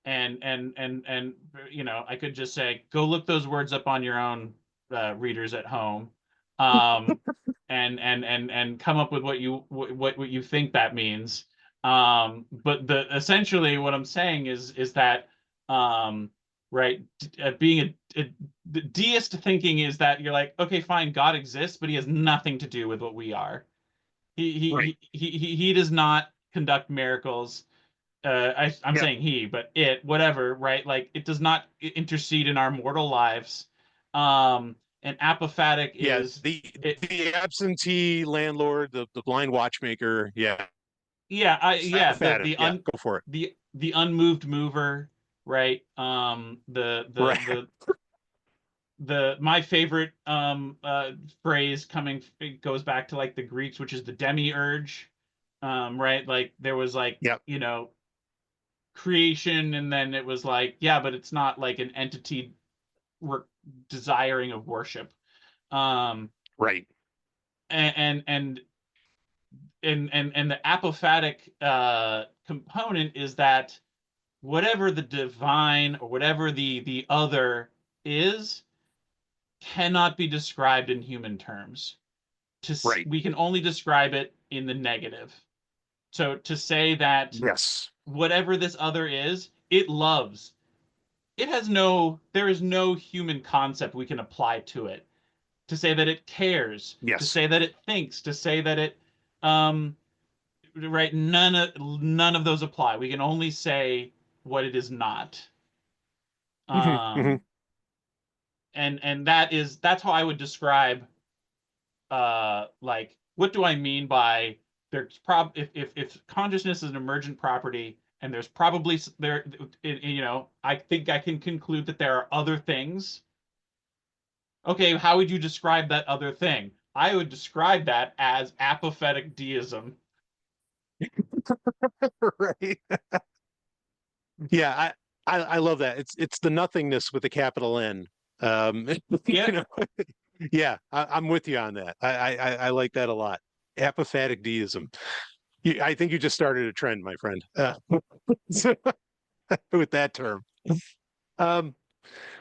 and I could just say, go look those words up on your own, readers at home, um, and come up with what you think that means. But the essentially what I'm saying is that, right, being the deist thinking is that you're like, okay, fine, God exists, but he has nothing to do with what we are.
Right.
He does not conduct miracles. I'm
Yep.
saying he, but it, whatever, right? Like it does not intercede in our mortal lives. And apophatic
Yeah,
is
the
it.
the absentee landlord, the blind watchmaker. Yeah.
Yeah,
Apathetic. Yeah, go for it.
the unmoved mover, right?
Right.
The my favorite phrase coming, it goes back to like the Greeks, which is the demiurge, right? Like there was like
Yep.
creation, and then it was like, yeah, but it's not like an entity re- desiring of worship. um
Right.
and the apophatic component is that whatever the divine or whatever the other is cannot be described in human terms.
Right.
We can only describe it in the negative. So to say that
Yes.
whatever this other is, it loves, there is no human concept we can apply to it. To say that it cares, to
Yes.
say that it thinks, to say that it, um, right? None of those apply. We can only say what it is not.
Hmm. Hmm.
Um, and that's how I would describe, like, what do I mean by there's if consciousness is an emergent property, and there's probably there, I think I can conclude that there are other things. Okay, how would you describe that other thing? I would describe that as apophatic deism.
Right. Yeah, I love that. It's the nothingness with a capital N. You
Yep.
know, yeah, I'm with you on that. I like that a lot. Apophatic deism. I think you just started a trend, my friend, with that term. Um,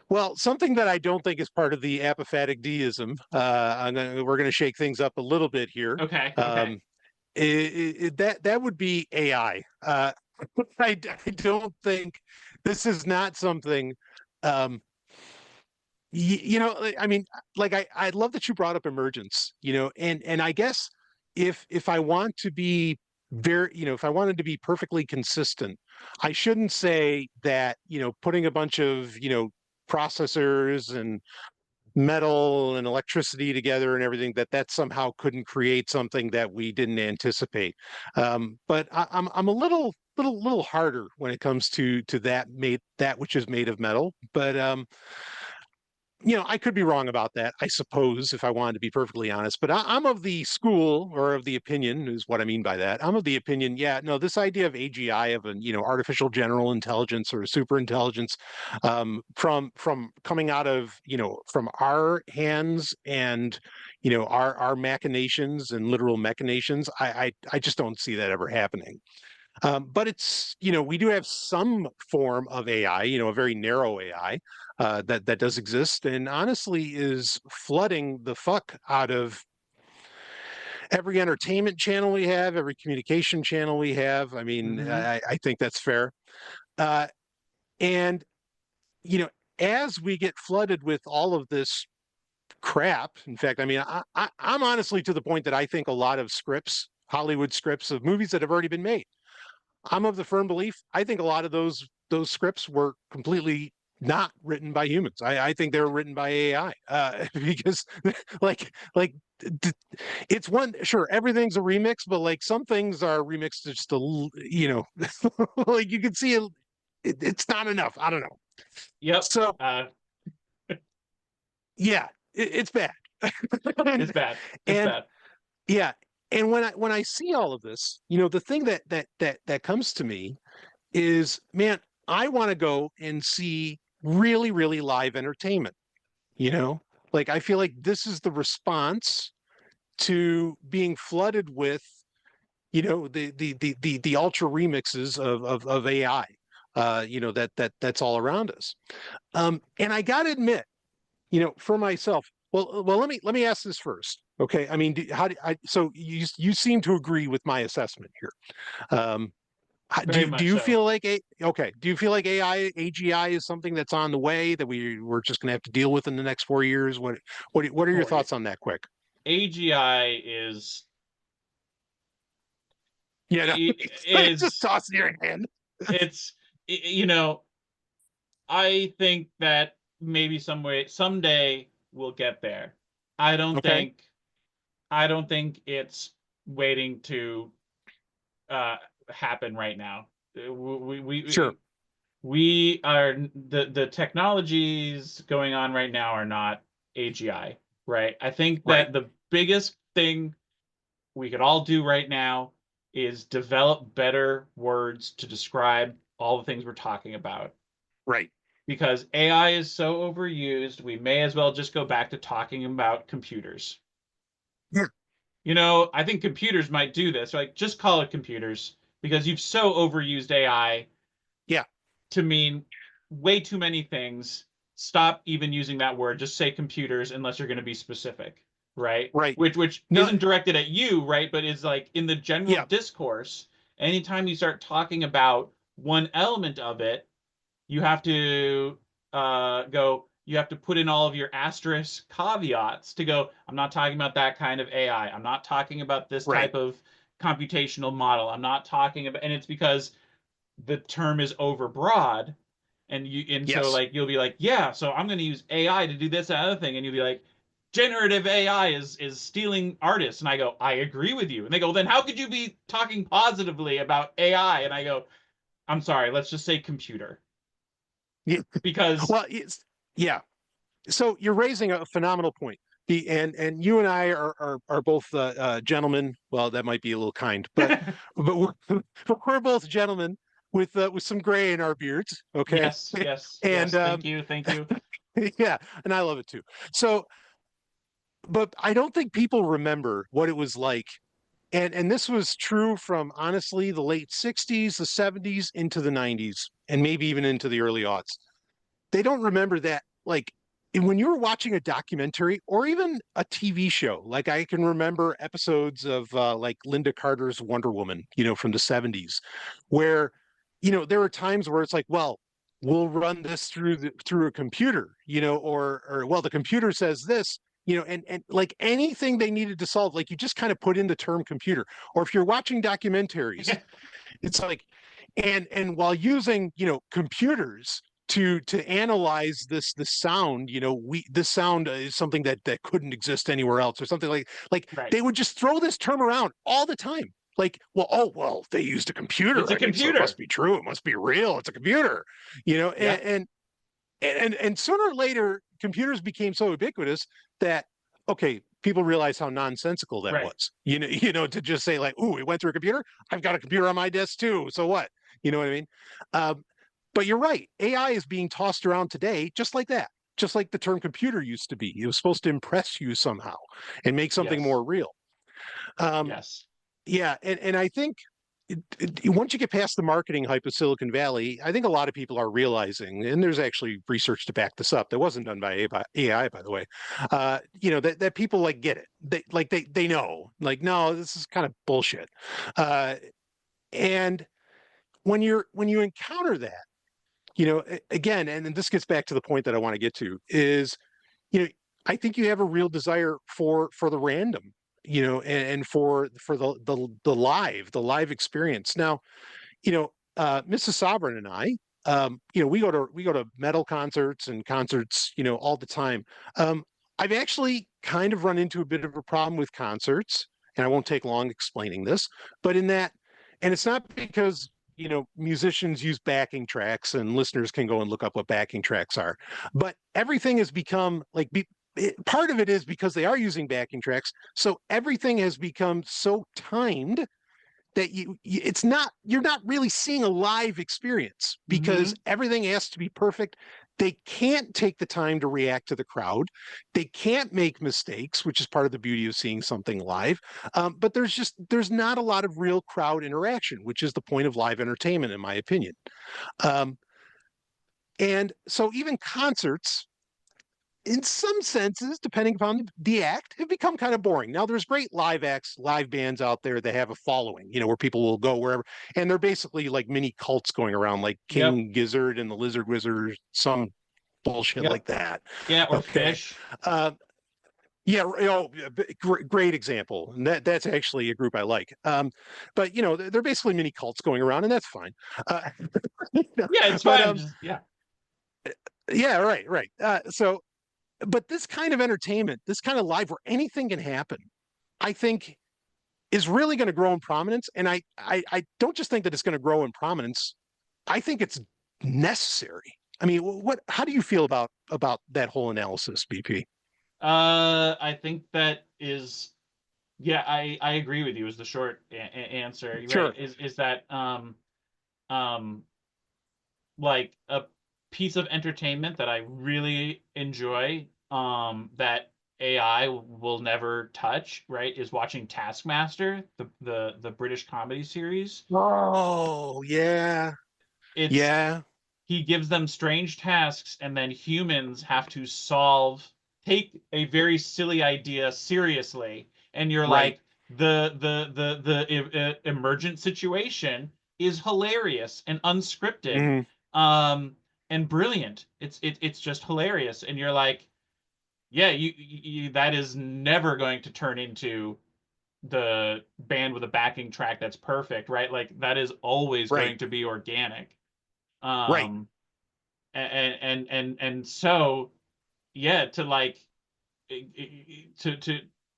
well, something that I don't think is part of the apophatic deism. We're going to shake things up a little bit here.
Okay. Okay.
Um, that would be AI. I don't think this is not something. Um, I mean, like I love that you brought up emergence, and I guess if I want to be if I wanted to be perfectly consistent, I shouldn't say that, putting a bunch of, processors and metal and electricity together and everything, that somehow couldn't create something that we didn't anticipate. But I'm a little harder when it comes to that which is made of metal. But I could be wrong about that, I suppose, if I wanted to be perfectly honest. But I'm of the school, or of the opinion, is what I mean by that. I'm of the opinion, yeah, no, this idea of AGI, of an, artificial general intelligence or super intelligence, from coming out of, from our hands and, our machinations and literal machinations, I just don't see that ever happening. But it's, we do have some form of AI, a very narrow AI, that does exist, and honestly is flooding the fuck out of every entertainment channel we have, every communication channel we have. I mean,
Mm-hmm.
I think that's fair. Uh, and, you know, as we get flooded with all of this crap, in fact, I mean, I'm honestly to the point that I think a lot of scripts, Hollywood scripts of movies that have already been made, I'm of the firm belief, I think a lot of those scripts were completely not written by humans. I think they were written by AI, because like it's one, sure, everything's a remix, but like some things are remixed just like you can see it's not enough. I don't know.
Yep.
So yeah, it's bad.
It's bad. It's
and
bad.
yeah, and when I see all of this, the thing that comes to me is, man, I want to go and see really, really live entertainment. You know, like I feel like this is the response to being flooded with, the ultra remixes of AI. That's all around us. And I got to admit, for myself. Well, let me ask this first. Okay, I mean, so you seem to agree with my assessment here.
Very
Do
much
you
so.
feel like do you feel like AGI is something that's on the way that we're just going to have to deal with in the next 4 years? What are your
Boy,
thoughts on that? Quick.
AGI is
Yeah, no, it's just
is
toss it in your hand.
it's I think that maybe someday we'll get there. I don't
Okay.
think I don't think it's waiting to uh happen right now.
Sure.
We are the technologies going on right now are not AGI, right? I think
Right.
that the biggest thing we could all do right now is develop better words to describe all the things we're talking about.
Right.
Because AI is so overused, we may as well just go back to talking about computers.
Yeah.
I think computers might do this. Like, just call it computers because you've so overused AI
Yeah.
to mean way too many things. Stop even using that word. Just say computers unless you're going to be specific, right?
Right.
Which
No.
isn't directed at you, right? But is like in the general
Yeah.
discourse. Anytime you start talking about one element of it, you have to you have to put in all of your asterisk caveats to go, I'm not talking about that kind of AI. I'm not talking about this
Right.
type of computational model. I'm not talking about, and it's because the term is overbroad. And so
Yes.
like you'll be like, yeah, so I'm going to use AI to do this and other thing, and you'll be like, generative AI is stealing artists, and I go, I agree with you, and they go, then how could you be talking positively about AI? And I go, I'm sorry, let's just say computer
Yeah.
because
Well, yeah. So you're raising a phenomenal point. And you and I are both gentlemen. Well, that might be a little kind, but we're both gentlemen with some gray in our beards. Okay.
yes, yes,
And
yes, thank you.
yeah, and I love it too. So, but I don't think people remember what it was like. And this was true from, honestly, the late 60s, the 70s into the 90s, and maybe even into the early aughts. They don't remember that, like, when you were watching a documentary or even a TV show. Like, I can remember episodes of like Linda Carter's Wonder Woman, from the 70s, where, there were times where it's like, well, we'll run this through a computer, or well, the computer says this, and like anything they needed to solve, like you just kind of put in the term computer. Or if you're watching documentaries, it's like, and while using, computers to analyze this sound, this sound is something that couldn't exist anywhere else, or something like
Right.
they would just throw this term around all the time. Like, well, they used a computer.
It's a computer.
So it must be true. It must be real. It's a computer, and sooner or later, computers became so ubiquitous that, okay, people realize how nonsensical that was. To just say like, "Ooh, it went through a computer. I've got a computer on my desk too. So what?" You know what I mean? But you're right. AI is being tossed around today, just like that. Just like the term computer used to be. It was supposed to impress you somehow and make something more real.
Yes.
Yeah, and I think once you get past the marketing hype of Silicon Valley, I think a lot of people are realizing, and there's actually research to back this up that wasn't done by AI, by the way, that people like get it. They know, like, no, this is kind of bullshit. And when you encounter that, again, and this gets back to the point that I want to get to is, I think you have a real desire for the random, and for the live experience. Now, Mrs. Sovryn and I, we go to metal concerts and concerts, all the time. I've actually kind of run into a bit of a problem with concerts, and I won't take long explaining this, but in that, and it's not because, musicians use backing tracks and listeners can go and look up what backing tracks are, but everything has become like, part of it is because they are using backing tracks. So everything has become so timed that you're not really seeing a live experience, because everything has to be perfect. They can't take the time to react to the crowd. They can't make mistakes, which is part of the beauty of seeing something live. But there's not a lot of real crowd interaction, which is the point of live entertainment, in my opinion. And so even concerts, in some senses, depending upon the act, have become kind of boring. Now, there's great live acts, live bands out there that have a following, where people will go wherever, and they're basically like mini cults going around, like King Gizzard and the Lizard Wizard, some bullshit like that.
Yeah, or Fish.
Great example. And that's actually a group I like. But they're basically mini cults going around, and that's fine.
It's fine.
Yeah, right. But this kind of entertainment, this kind of live where anything can happen, I think is really going to grow in prominence. And I don't just think that it's going to grow in prominence. I think it's necessary. I mean, how do you feel about that whole analysis, BP?
I think that is, I agree with you is the short answer.
Sure.
Right? Is that like a piece of entertainment that I really enjoy, that AI will never touch, right, is watching Taskmaster, the British comedy series.
Oh, yeah.
He gives them strange tasks, and then humans have to take a very silly idea seriously, and you're like, the emergent situation is hilarious and unscripted. And brilliant. It's just hilarious, and you're like, yeah, you that is never going to turn into the band with a backing track that's perfect, right? Like that is always going to be organic. And so, to like,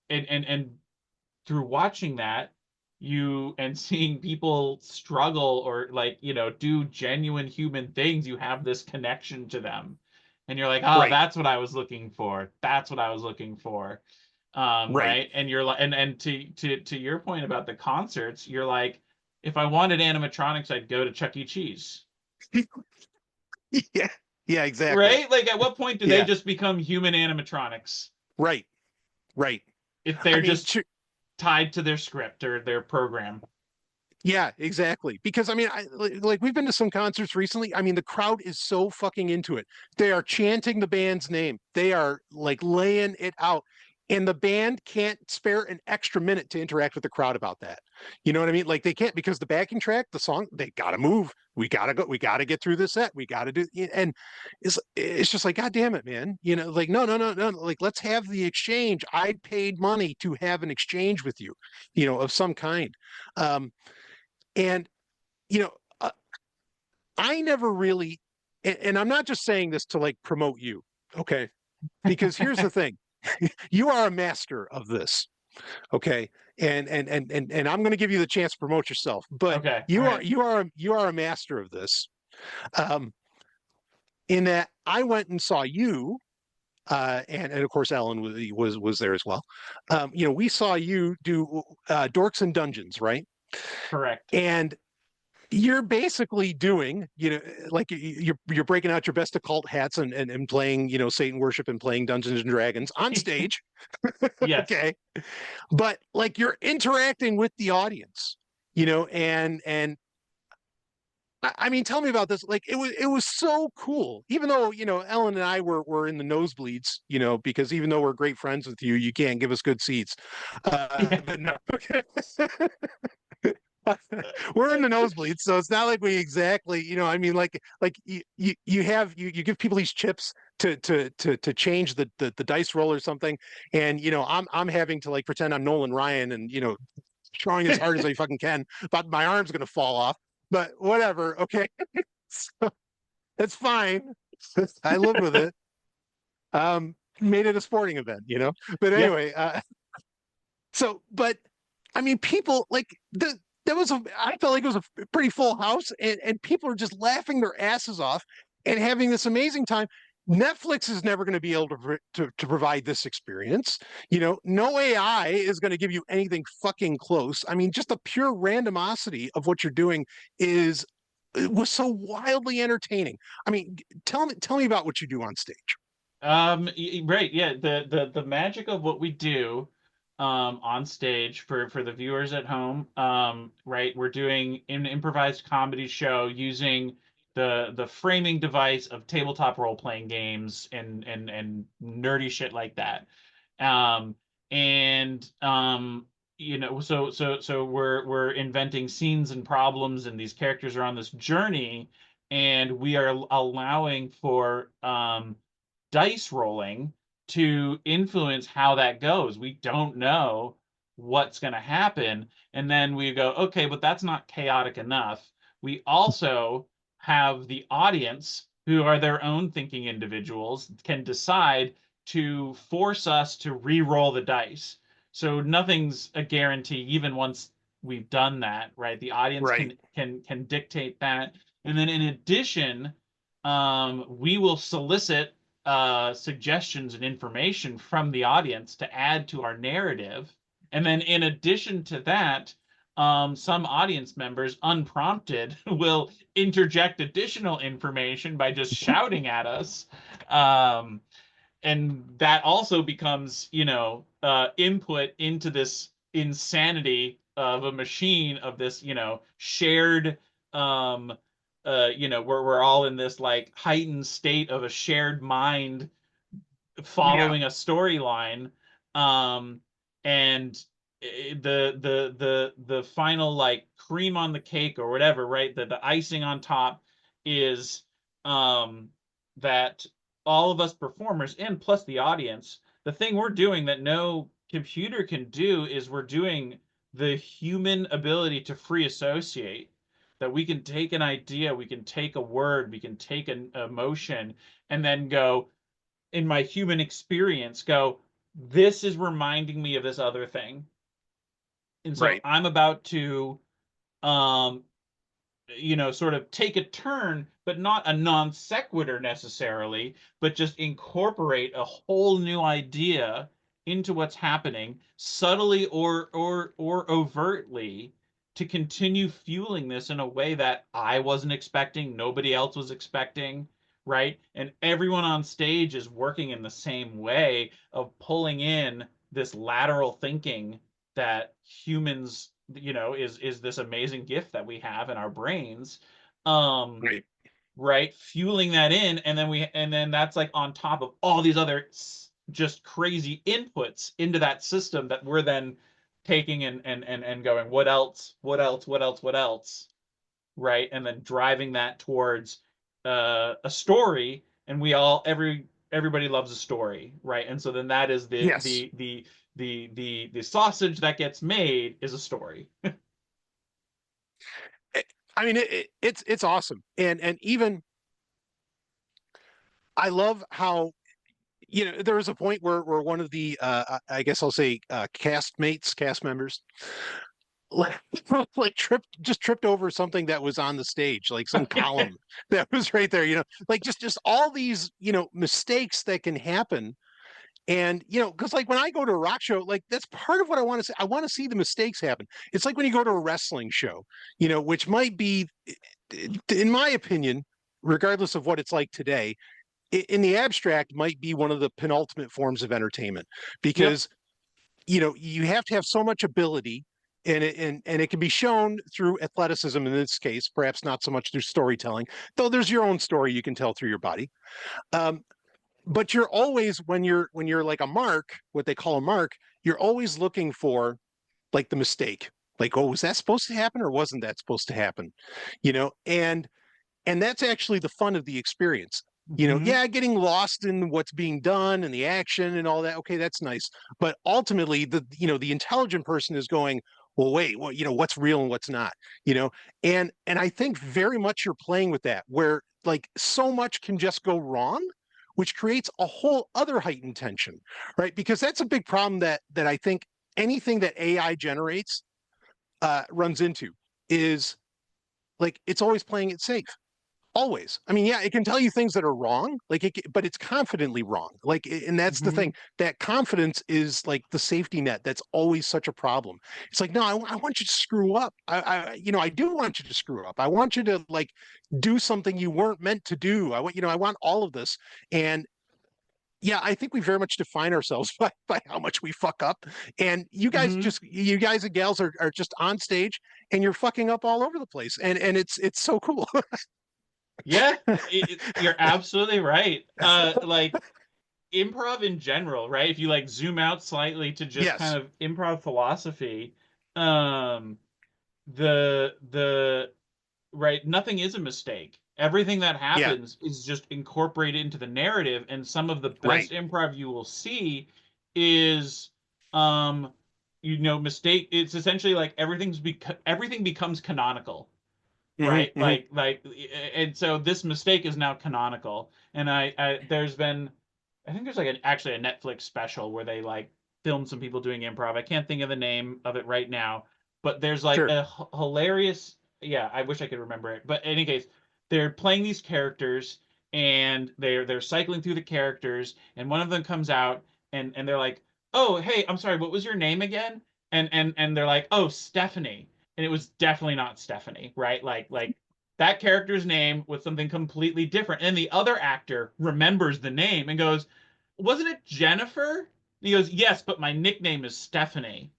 and through watching that, and seeing people struggle or like, do genuine human things, you have this connection to them, and you're like, oh, that's what I was looking for. Right. And you're like, and to your point about the concerts, you're like, if I wanted animatronics, I'd go to Chuck E. Cheese.
Yeah, exactly.
Right? Like, at what point do they just become human animatronics?
Right.
If they're tied to their script or their program.
Yeah, exactly. Because I mean, like we've been to some concerts recently. I mean, the crowd is so fucking into it. They are chanting the band's name. They are like laying it out. And the band can't spare an extra minute to interact with the crowd about that. You know what I mean? Like they can't, because the backing track, the song, they got to move. We got to go. We got to get through this set. We got to do. And it's just like, God damn it, man. You know, like, no, no, no, no. Like, let's have the exchange. I paid money to have an exchange with you, you know, of some kind. And, you know, I never really, and I'm not just saying this to like promote you. Okay. Because here's the thing. You are a master of this. Okay. And I'm going to give you the chance to promote yourself, but
Okay.
you are a master of this. In that I went and saw you, and of course Ellen was there as well. You know, we saw you do Dorks and Dungeons, right?
Correct.
And you're basically doing, you know, like you're breaking out your best occult hats and playing, you know, Satan worship and playing Dungeons and Dragons on stage.
Yes.
Okay. But like you're interacting with the audience, you know, and I mean, tell me about this. Like it was so cool. Even though, you know, Ellen and I were in the nosebleeds, you know, because even though we're great friends with you, you can't give us good seats. But no. Okay. We're in the nosebleeds, so it's not like we exactly, you know, I mean, like you give people these chips to change the dice roll or something, and you know, I'm having to like pretend I'm Nolan Ryan and you know, trying as hard as I fucking can, but my arm's gonna fall off. But whatever, okay, so, it's fine. I live with it. Made it a sporting event, you know. But anyway, so but I mean, people like I felt like it was a pretty full house, and people are just laughing their asses off and having this amazing time. Netflix is never going to be able to provide this experience. You know, no AI is going to give you anything fucking close. I mean, just the pure randomosity of what you're doing it was so wildly entertaining. I mean, tell me about what you do on stage.
Right, yeah, the magic of what we do on stage for the viewers at home, right, we're doing an improvised comedy show using the framing device of tabletop role-playing games and nerdy shit like that. And you know, so we're inventing scenes and problems, and these characters are on this journey, and we are allowing for dice rolling to influence how that goes. We don't know what's going to happen. And then we go, okay, but that's not chaotic enough. We also have the audience, who are their own thinking individuals, can decide to force us to re-roll the dice. So nothing's a guarantee, even once we've done that, right? The audience
Right.
can dictate that. And then in addition, we will solicit suggestions and information from the audience to add to our narrative. And then in addition to that, some audience members, unprompted, will interject additional information by just shouting at us. And that also becomes, you know, input into this insanity of a machine, of this, you know, shared you know, we're all in this like heightened state of a shared mind following a storyline. And the final like cream on the cake or whatever, right? The icing on top is that all of us performers, and plus the audience, the thing we're doing that no computer can do is we're doing the human ability to free associate. That we can take an idea, we can take a word, we can take an emotion, and then go, in my human experience, go, this is reminding me of this other thing. And so
Right.
I'm about to um you know, sort of take a turn, but not a non sequitur necessarily, but just incorporate a whole new idea into what's happening, subtly or overtly, to continue fueling this in a way that I wasn't expecting, nobody else was expecting, right? And everyone on stage is working in the same way of pulling in this lateral thinking that humans, you know, is this amazing gift that we have in our brains,
Right.
right, fueling that in, and then that's like on top of all these other just crazy inputs into that system that we're then taking and going, what else, right? And then driving that towards a story, and everybody loves a story, right? And so then that is
Yes.
the sausage that gets made is a story.
I mean, it's awesome, and even I love how, there was a point where one of the I guess I'll say cast members, like like tripped over something that was on the stage, like some column that was right there, like just all these mistakes that can happen. And because like when I go to a rock show, like that's part of what I want to see. I want to see the mistakes happen. It's like when you go to a wrestling show, which might be, in my opinion, regardless of what it's like today, in the abstract, might be one of the penultimate forms of entertainment,
Yep.
because you have to have so much ability, and it can be shown through athleticism in this case, perhaps not so much through storytelling, though there's your own story you can tell through your body. Um, but you're always, when you're like a mark, what they call a mark, you're always looking for like the mistake, like, oh, was that supposed to happen or wasn't that supposed to happen? And that's actually the fun of the experience.
Mm-hmm.
Yeah, getting lost in what's being done and the action and all that, okay, that's nice. But ultimately, the intelligent person is going, well, wait, what's real and what's not? And I think very much you're playing with that, where like so much can just go wrong, which creates a whole other heightened tension, right? Because that's a big problem that I think anything that AI generates runs into, is like it's always playing it safe. Always. I mean, yeah, it can tell you things that are wrong, like but it's confidently wrong. Like, and that's the
Mm-hmm.
thing. That confidence is like the safety net. That's always such a problem. It's like, no, I want you to screw up. I do want you to screw up. I want you to like do something you weren't meant to do. I want all of this. And yeah, I think we very much define ourselves by how much we fuck up. And
Mm-hmm.
you guys and gals are just on stage and you're fucking up all over the place. And it's so cool.
Yeah, you're absolutely right. Like improv in general, right? If you like zoom out slightly to just kind
Yes.
of improv philosophy, um, the right, nothing is a mistake. Everything that
Yeah.
happens is just incorporated into the narrative, and some of the
Right.
best improv you will see is, um, mistake. It's essentially like everything becomes canonical,
Hmm.
right?
Hmm.
And so this mistake is now canonical. And there's been, I think there's like actually a Netflix special where they like filmed some people doing improv. I can't think of the name of it right now, but there's like
Sure.
a hilarious, yeah, I wish I could remember it. But in any case, they're playing these characters and they're cycling through the characters, and one of them comes out and they're like, "Oh, hey, I'm sorry, what was your name again?" And they're like, "Oh, Stephanie." And it was definitely not Stephanie, right? Like that character's name was something completely different. And the other actor remembers the name and goes, "Wasn't it Jennifer?" And he goes, "Yes, but my nickname is Stephanie."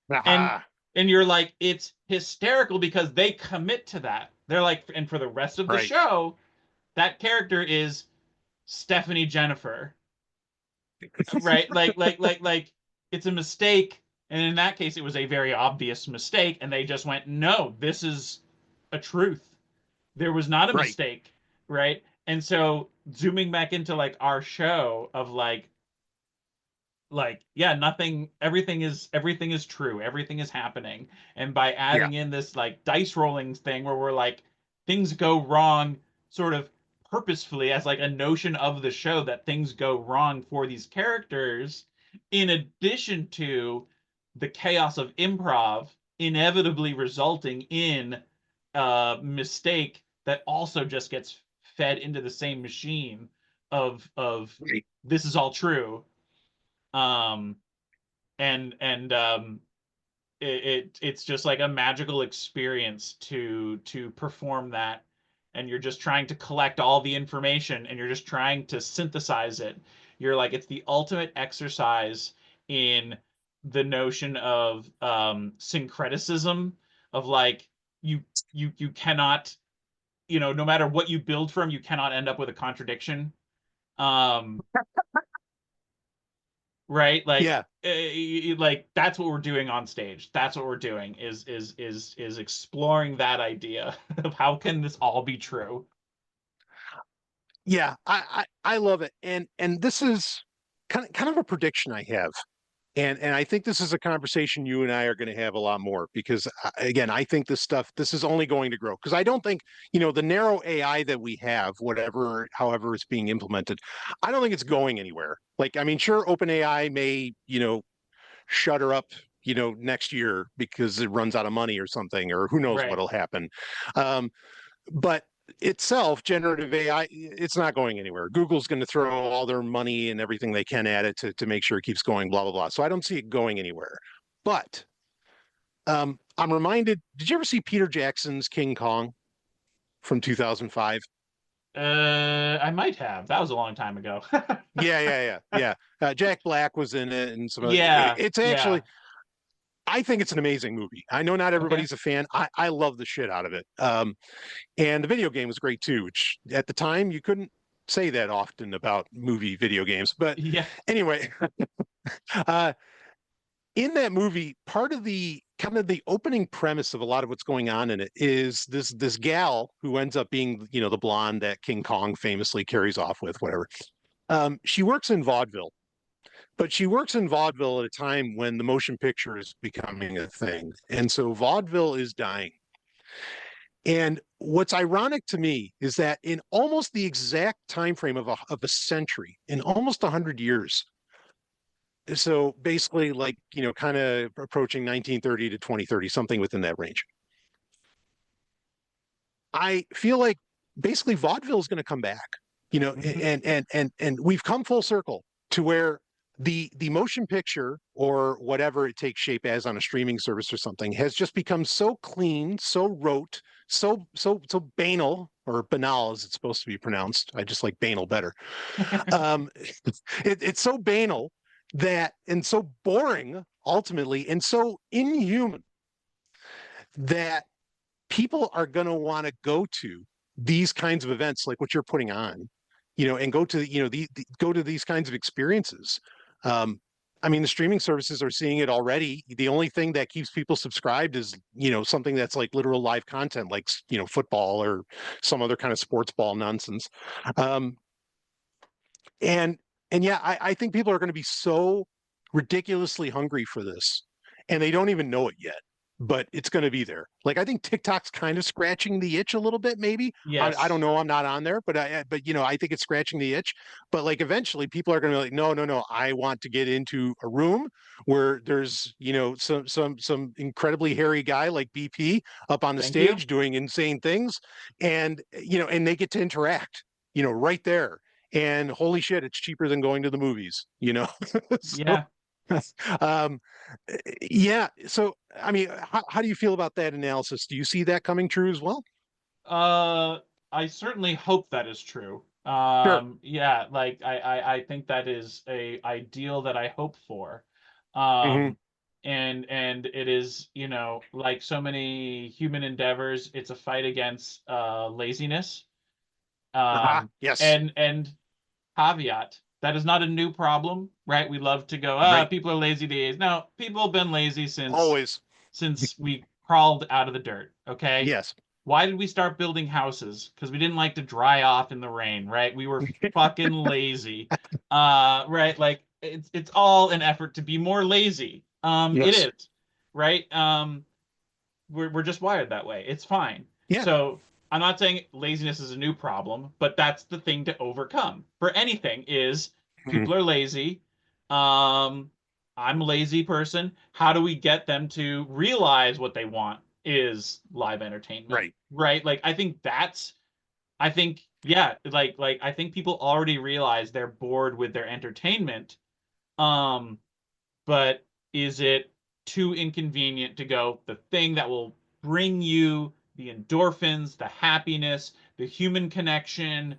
And
Aha.
and you're like, it's hysterical because they commit to that. They're like, and for the rest of the
Right.
show, that character is Stephanie Jennifer, right? Like it's a mistake. And in that case, it was a very obvious mistake. And they just went, no, this is a truth. There was not a
Right.
mistake, right? And so zooming back into like our show of yeah, nothing, everything is true, everything is happening. And by
Yeah.
adding in this like dice rolling thing where we're like things go wrong sort of purposefully as like a notion of the show that things go wrong for these characters, in addition to the chaos of improv inevitably resulting in a mistake that also just gets fed into the same machine of
Right.
this is all true. um and it's just like a magical experience to perform that. And you're just trying to collect all the information and you're just trying to synthesize it. You're like, it's the ultimate exercise in the notion of syncretism, of like you cannot, no matter what you build from, you cannot end up with a contradiction. um right?
Yeah.
Like that's what we're doing on stage. That's what we're doing is exploring that idea of how can this all be true.
Yeah, I love it. And this is kind of a prediction I have. And I think this is a conversation you and I are going to have a lot more because again, I think this is only going to grow because I don't think, the narrow AI that we have, however it's being implemented, I don't think it's going anywhere. Like, I mean, sure, OpenAI may, shutter up, next year because it runs out of money or something, or who knows
Right.
what'll happen. But itself, generative AI, it's not going anywhere. Google's going to throw all their money and everything they can at it to make sure it keeps going, blah, blah, blah. So I don't see it going anywhere. But I'm reminded, did you ever see Peter Jackson's King Kong from 2005?
I might have. That was a long time ago.
Yeah. Jack Black was in it and some other,
Yeah.
it's
Yeah.
actually, I think it's an amazing movie. I know not
Okay.
everybody's a fan. I love the shit out of it. And the video game was great too, which at the time you couldn't say that often about movie video games. But
Yeah.
anyway, uh, in that movie, part of the kind of the opening premise of a lot of what's going on in it is this gal who ends up being, the blonde that King Kong famously carries off with, whatever. She works in vaudeville. But she works in vaudeville at a time when the motion picture is becoming a thing. And so vaudeville is dying. And what's ironic to me is that in almost the exact time frame of a century, in almost 100 years, so basically like, kind of approaching 1930 to 2030, something within that range, I feel like basically vaudeville is going to come back,
Mhm.
and we've come full circle to where the motion picture or whatever it takes shape as on a streaming service or something has just become so clean, so rote, so banal, or banal as it's supposed to be pronounced. I just like banal better. um it's so banal that, and so boring ultimately, and so inhuman, that people are going to want to go to these kinds of events like what you're putting on, and go to, go to these kinds of experiences. um I mean, the streaming services are seeing it already. The only thing that keeps people subscribed is, something that's like literal live content, like, football or some other kind of sports ball nonsense. um and yeah, I think people are going to be so ridiculously hungry for this, and they don't even know it yet. But it's going to be there. Like, I think TikTok's kind of scratching the itch a little bit, maybe. I don't
Yes.
know. I'm not on there, but I think it's scratching the itch. But like, eventually, people are going to be like, no, no, no. I want to get into a room where there's, some incredibly hairy guy like BP up on the
Thank you.
stage doing insane things, and and they get to interact, right there. And holy shit, it's cheaper than going to the movies. So,
Yeah.
um, yeah. So, I mean, how do you feel about that analysis? Do you see that coming true as well?
Uh, I certainly hope that is true.
Sure.
Yeah, like I think that is a ideal that I hope for.
Hmm.
Um, and it is, like so many human endeavors, it's a fight against laziness.
Yes.
And caveat, that is not a new problem, right? We love to go,
Right.
people are lazy these days. No, people have been lazy
Always.
since we crawled out of the dirt, okay?
Yes.
Why did we start building houses? Because we didn't like to dry off in the rain, right? We were fucking lazy. Right? Like it's all an effort to be more lazy. It
Yes.
is, right? We're just wired that way. It's fine.
Yeah.
So I'm not saying laziness is a new problem, but that's the thing to overcome for anything is
Mhm.
people are lazy. Um, I'm a lazy person. How do we get them to realize what they want is live entertainment,
Right.
right? Like I think yeah, like I think people already realize they're bored with their entertainment. Um, but is it too inconvenient to go the thing that will bring you the endorphins, the happiness, the human connection,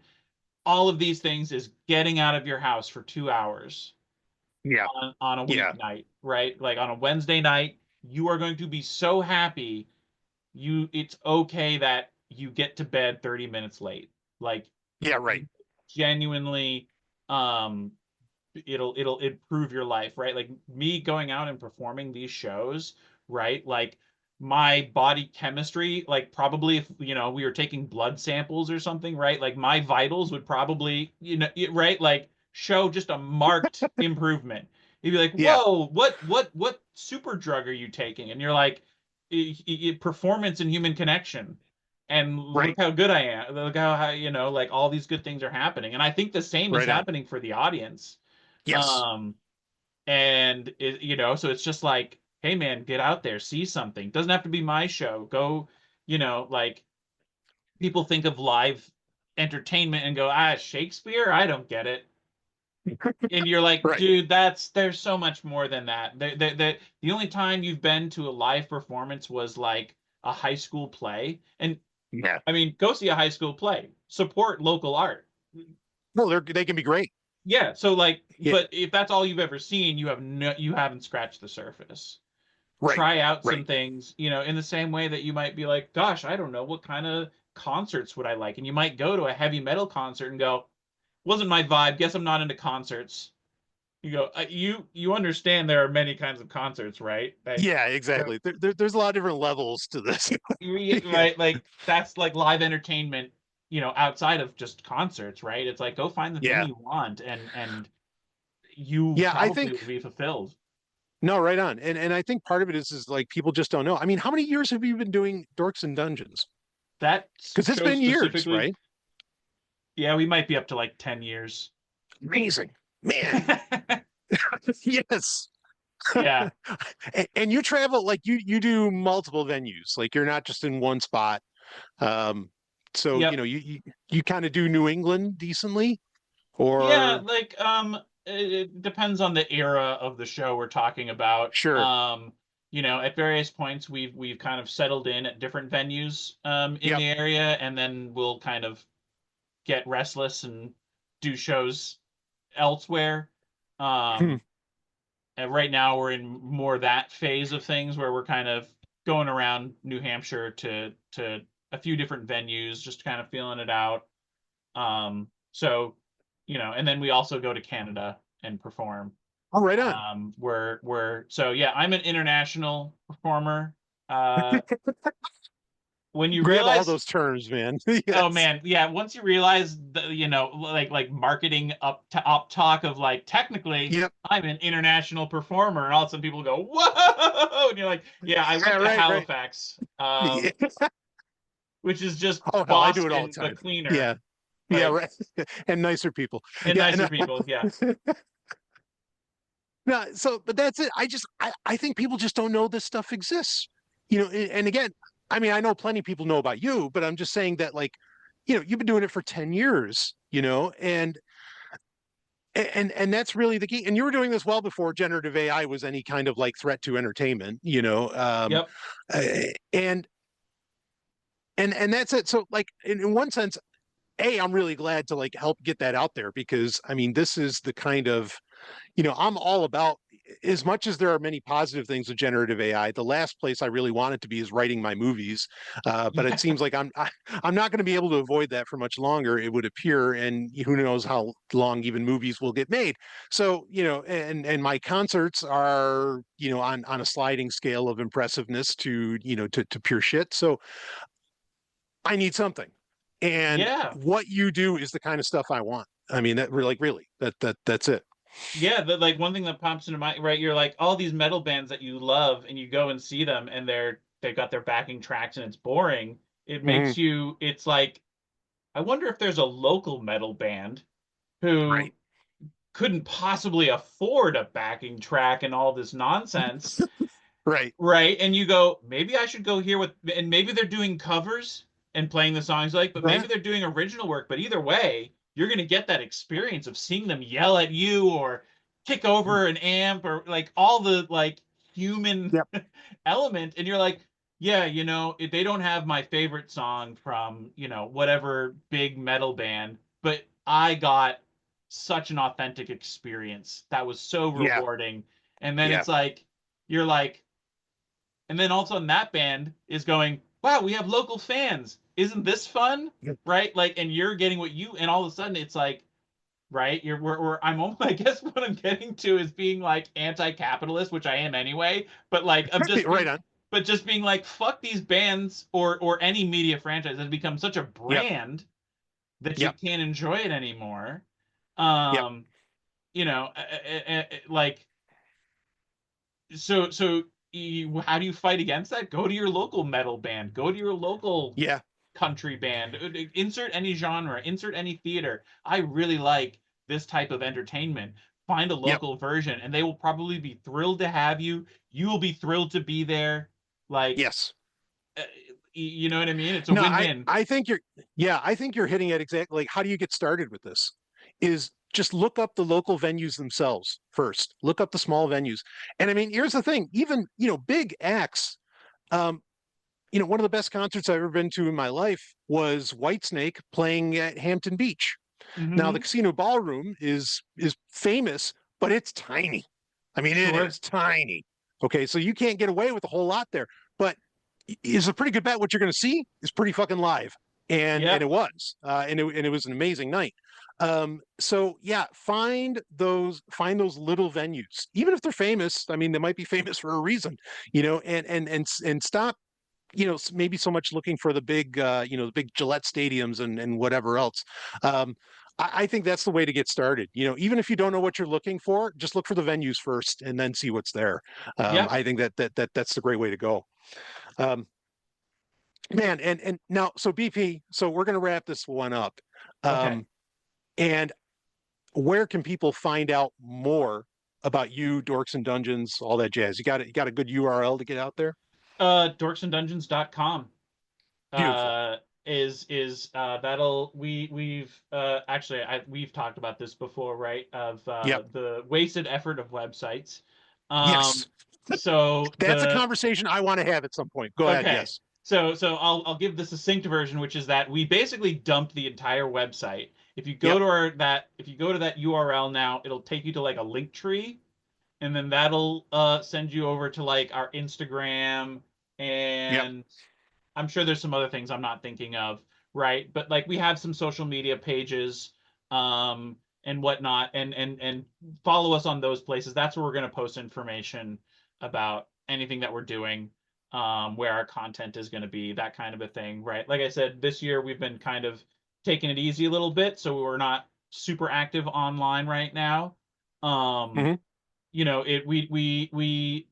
all of these things is getting out of your house for 2 hours
Yeah.
on a
Yeah.
weeknight, right? Like on a Wednesday night, you are going to be so happy. It's okay that you get to bed 30 minutes late. Like
Yeah. Right.
genuinely, um, it'll improve your life, right? Like me going out and performing these shows, right? Like my body chemistry, like probably if we were taking blood samples or something, right? Like my vitals would probably, right? Like show just a marked improvement. You'd be like,
Yeah.
whoa, what super drug are you taking? And you're like, performance and human connection. And look
Right.
how good I am. Look how, like all these good things are happening. And I think the same is
Right on.
happening for the audience.
Yes.
Um, and so it's just like, hey man, get out there, see something. Doesn't have to be my show. Go, like people think of live entertainment and go, Shakespeare? I don't get it. And you're like,
Right.
dude, there's so much more than that. The only time you've been to a live performance was like a high school play. And
Yeah.
I mean, go see a high school play. Support local art.
No, they can be great.
Yeah, so like,
Yeah.
but if that's all you've ever seen, you haven't scratched the surface.
Right.
Try out some
Right.
things, in the same way that you might be like, gosh, I don't know, what kind of concerts would I like? And you might go to a heavy metal concert and go, wasn't my vibe. Guess I'm not into concerts. You go, you understand there are many kinds of concerts, right?
Yeah, exactly. There's a lot of different levels to this. Yeah.
Right? Like that's like live entertainment, outside of just concerts, right? It's like go find the thing
Yeah.
you want and you
Yeah, I
probably
think
will be fulfilled.
no, right on. And I think part of it is like people just don't know. I mean, how many years have you been doing Dorks and Dungeons?
That
Because it's
show
been years,
specifically,
right?
yeah, we might be up to like 10 years.
Amazing. Man. Yes.
Yeah.
And you travel like you do multiple venues. Like you're not just in one spot. So
Yep.
you kind of do New England decently,
Yeah,
or
like it depends on the era of the show we're talking about.
sure.
At various points we've kind of settled in at different venues in
Yep.
the area, and then we'll kind of get restless and do shows elsewhere.
Hmm.
And right now we're in more that phase of things where we're kind of going around New Hampshire to a few different venues, just kind of feeling it out. So, and then we also go to Canada and perform.
Oh, right on.
So yeah, I'm an international performer. Uh, when you
Grab all
realize
those terms, man.
Oh
Yes.
man, yeah. Once you realize like marketing up talk of like technically
Yep.
I'm an international performer, and all of a sudden people go whoa, and you're like, yeah, I
Yeah,
went to
right.
Halifax,
Yeah.
which is just
Oh hell, I do it all the
Boston but
time.
cleaner,
Yeah. Yeah,
like
right. And nicer people.
and
Yeah,
nicer
and
people. Yeah,
no, so but that's it. I think people just don't know this stuff exists. And again, I mean, I know plenty of people know about you, but I'm just saying that like, you've been doing it for 10 years, and that's really the key. And you were doing this well before generative AI was any kind of like threat to entertainment,
yep,
uh, and and that's it. So like in one sense, I'm really glad to like help get that out there because I mean, this is the kind of I'm all about, as much as there are many positive things with generative AI, the last place I really want it to be is writing my movies. But it
yeah,
seems like I'm not going to be able to avoid that for much longer, it would appear, and who knows how long even movies will get made. So, and my concerts are, on a sliding scale of impressiveness to, to pure shit. So I need something. And
yeah.
what you do is the kind of stuff I want. I mean, that really, that's it.
Yeah, like one thing that pops into my right, you're like all these metal bands that you love, and you go and see them, and they've got their backing tracks, and it's boring. It
Mhm.
makes you. It's like I wonder if there's a local metal band who
Right.
couldn't possibly afford a backing track and all this nonsense,
Right.
right? And you go, maybe I should go here and maybe they're doing covers and playing the songs like, but
Yeah.
maybe they're doing original work. But either way, you're going to get that experience of seeing them yell at you or kick over an amp or like all the like human
Yep.
element. And you're like, yeah, if they don't have my favorite song from, whatever big metal band, but I got such an authentic experience that was so
Yeah.
rewarding. And then
Yeah.
it's like, you're like, and then all of a sudden that band is going, wow, we have local fans. Isn't this fun?
Yep.
Right? Like, and you're getting and all of a sudden it's like, right? I guess what I'm getting to is being like anti-capitalist, which I am anyway, but like I'm just
Right
being,
on.
but just being like, fuck these bands or any media franchise has become such a
Yep.
brand that you
Yep.
can't enjoy it anymore.
Yep.
You know, like so how do you fight against that? Go to your local metal band, go to your local
Yeah.
country band, insert any genre, insert any theater. I really like this type of entertainment. Find a
Yep.
local version, and they will probably be thrilled to have you. You will be thrilled to be there. Like,
Yes.
uh, you know what I mean? It's a
No,
win-win.
I think I think you're hitting it exactly. Like, how do you get started with this? Is just look up the local venues themselves first. Look up the small venues. And I mean, here's the thing, even, big acts, um, one of the best concerts I've ever been to in my life was Whitesnake playing at Hampton Beach. Now, the
Hmm.
Casino Ballroom is famous, but it's tiny. I mean, it
Sure.
is tiny. Okay, so you can't get away with a whole lot there. But is a pretty good bet what you're going to see is pretty fucking live, and
Yep.
it was, and it was an amazing night. So yeah, find those little venues, even if they're famous. I mean, they might be famous for a reason, and stop, maybe so much looking for the big, the big Gillette stadiums and whatever else. Um, I think that's the way to get started. Even if you don't know what you're looking for, just look for the venues first and then see what's there.
Yep.
I think that's the great way to go. Um, Man, and now, so BP, so we're going to wrap this one up.
Okay.
And where can people find out more about you, Dorks and Dungeons, all that jazz? You got a good URL to get out there?
Dorksanddungeons.com.
Beautiful.
Is that'll we've actually we've talked about this before, right? Of
Yep.
the wasted effort of websites.
Yes.
So
That's a conversation I want to have at some point. Go ahead.
okay.
Yes.
So I'll give the succinct version, which is that we basically dumped the entire website. If you go
Yep.
to if you go to that URL now, it'll take you to like a link tree, and then that'll send you over to like our Instagram,
Yep.
and I'm sure there's some other things I'm not thinking of, right? But like we have some social media pages, and whatnot, and follow us on those places. That's where we're going to post information about anything that we're doing, where our content is going to be, that kind of a thing, right? Like I said, this year we've been kind of taking it easy a little bit, so we're not super active online right now. Um,
Hmm.
we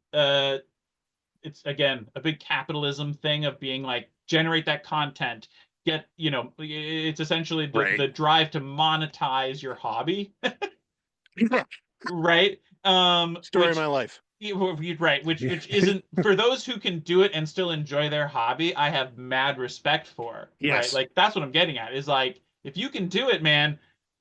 it's again a big capitalism thing of being like generate that content, get, it's essentially
Right.
the drive to monetize your hobby.
Yeah.
Right.
Story of
Which
my life.
right, which isn't, for those who can do it and still enjoy their hobby, I have mad respect for, right?
Yes.
Like that's what I'm getting at, is like if you can do it, man,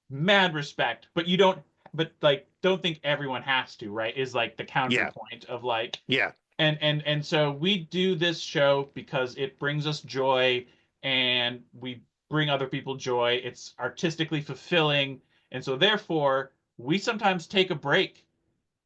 mad respect. But you don't, but like don't think everyone has to, right? Is like the
Yeah.
counterpoint of like,
Yeah.
and so we do this show because it brings us joy, and we bring other people joy. It's artistically fulfilling, and so therefore we sometimes take a break.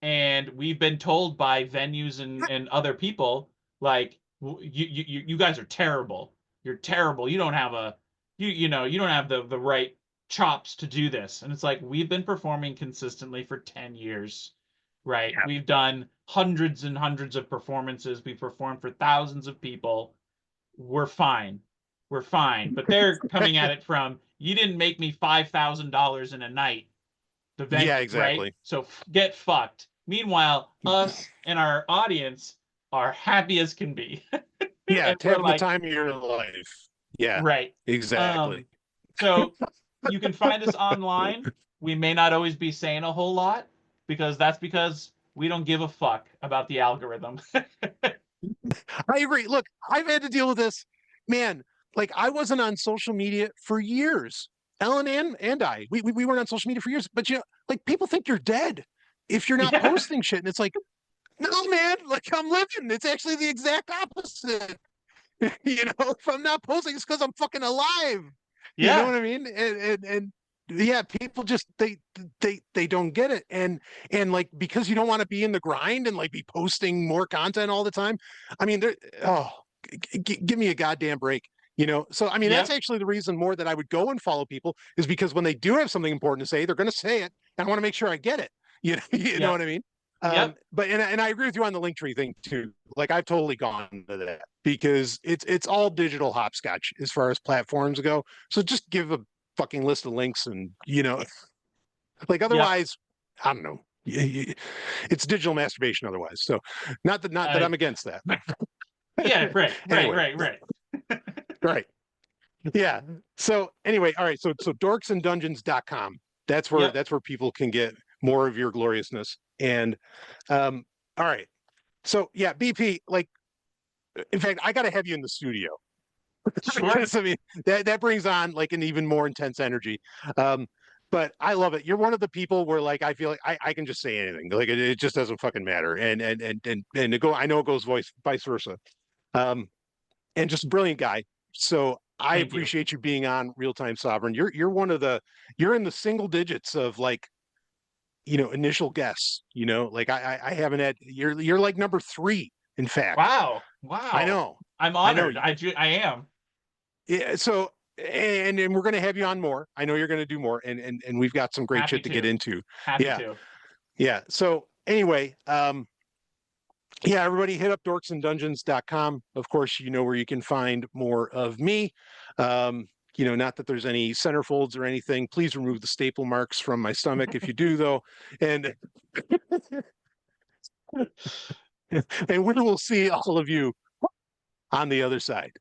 And we've been told by venues and other people like, you guys are terrible. You're terrible. You don't have you don't have the right chops to do this. And it's like, we've been performing consistently for 10 years, right?
Yeah.
We've done hundreds and hundreds of performances. We've performed for thousands of people. We're fine. We're fine. But they're coming at it from, you didn't make me $5,000 in a night, the
Yeah,
venue, right?
exactly.
So get fucked. Meanwhile, us and our audience are happy as can be.
Yeah,
And
it's
we're
having the
like,
time of your life. Yeah,
right.
exactly.
So you can find us online. We may not always be saying a whole lot, because that's because we don't give a fuck about the algorithm.
I agree. Look, I've had to deal with this, man. Like, I wasn't on social media for years. Ellen and I, we weren't on social media for years. But like, people think you're dead if you're not
Yeah.
posting shit. And it's like, no, man. Like, I'm living. It's actually the exact opposite. If I'm not posting, it's because I'm fucking alive. You know
Yeah.
what I mean? And yeah, people just they don't get it. And like, because you don't want to be in the grind and like be posting more content all the time. I mean, oh, give me a goddamn break. So I mean, that's actually the reason more that I would go and follow people, is because when they do have something important to say, they're going to say it, and I want to make sure I get it. You know what I mean? But and I agree with you on the Linktree thing too. Like, I've totally gone to that, because it's all digital hopscotch as far as platforms go. So just give a fucking list of links, and like, otherwise, I don't know. It's digital masturbation otherwise. So not that I'm against that.
Yeah, right.
Right. Yeah. So anyway, all right. So dorksandungeons.com. That's where people can get more of your gloriousness. And all right. So yeah, BP, like, in fact, I gotta have you in the studio.
Sure.
Because, I mean, that brings on like an even more intense energy. But I love it. You're one of the people where, like, I feel like I can just say anything. Like, it just doesn't fucking matter. And I know it goes vice versa. And just a brilliant guy. So I appreciate you being on Real-Time Sovryn. You're in the single digits of, like, initial guests. Like, I haven't had. You're like number 3, in fact.
Wow.
I know.
I'm honored. I am.
Yeah. So and we're going to have you on more. I know you're going to do more, and we've got some great shit to get into.
Happy to.
Yeah. So anyway, yeah, everybody hit up dorksandungeons.com. Of course, where you can find more of me. Not that there's any centerfolds or anything. Please remove the staple marks from my stomach if you do, though. And and we will see all of you on the other side.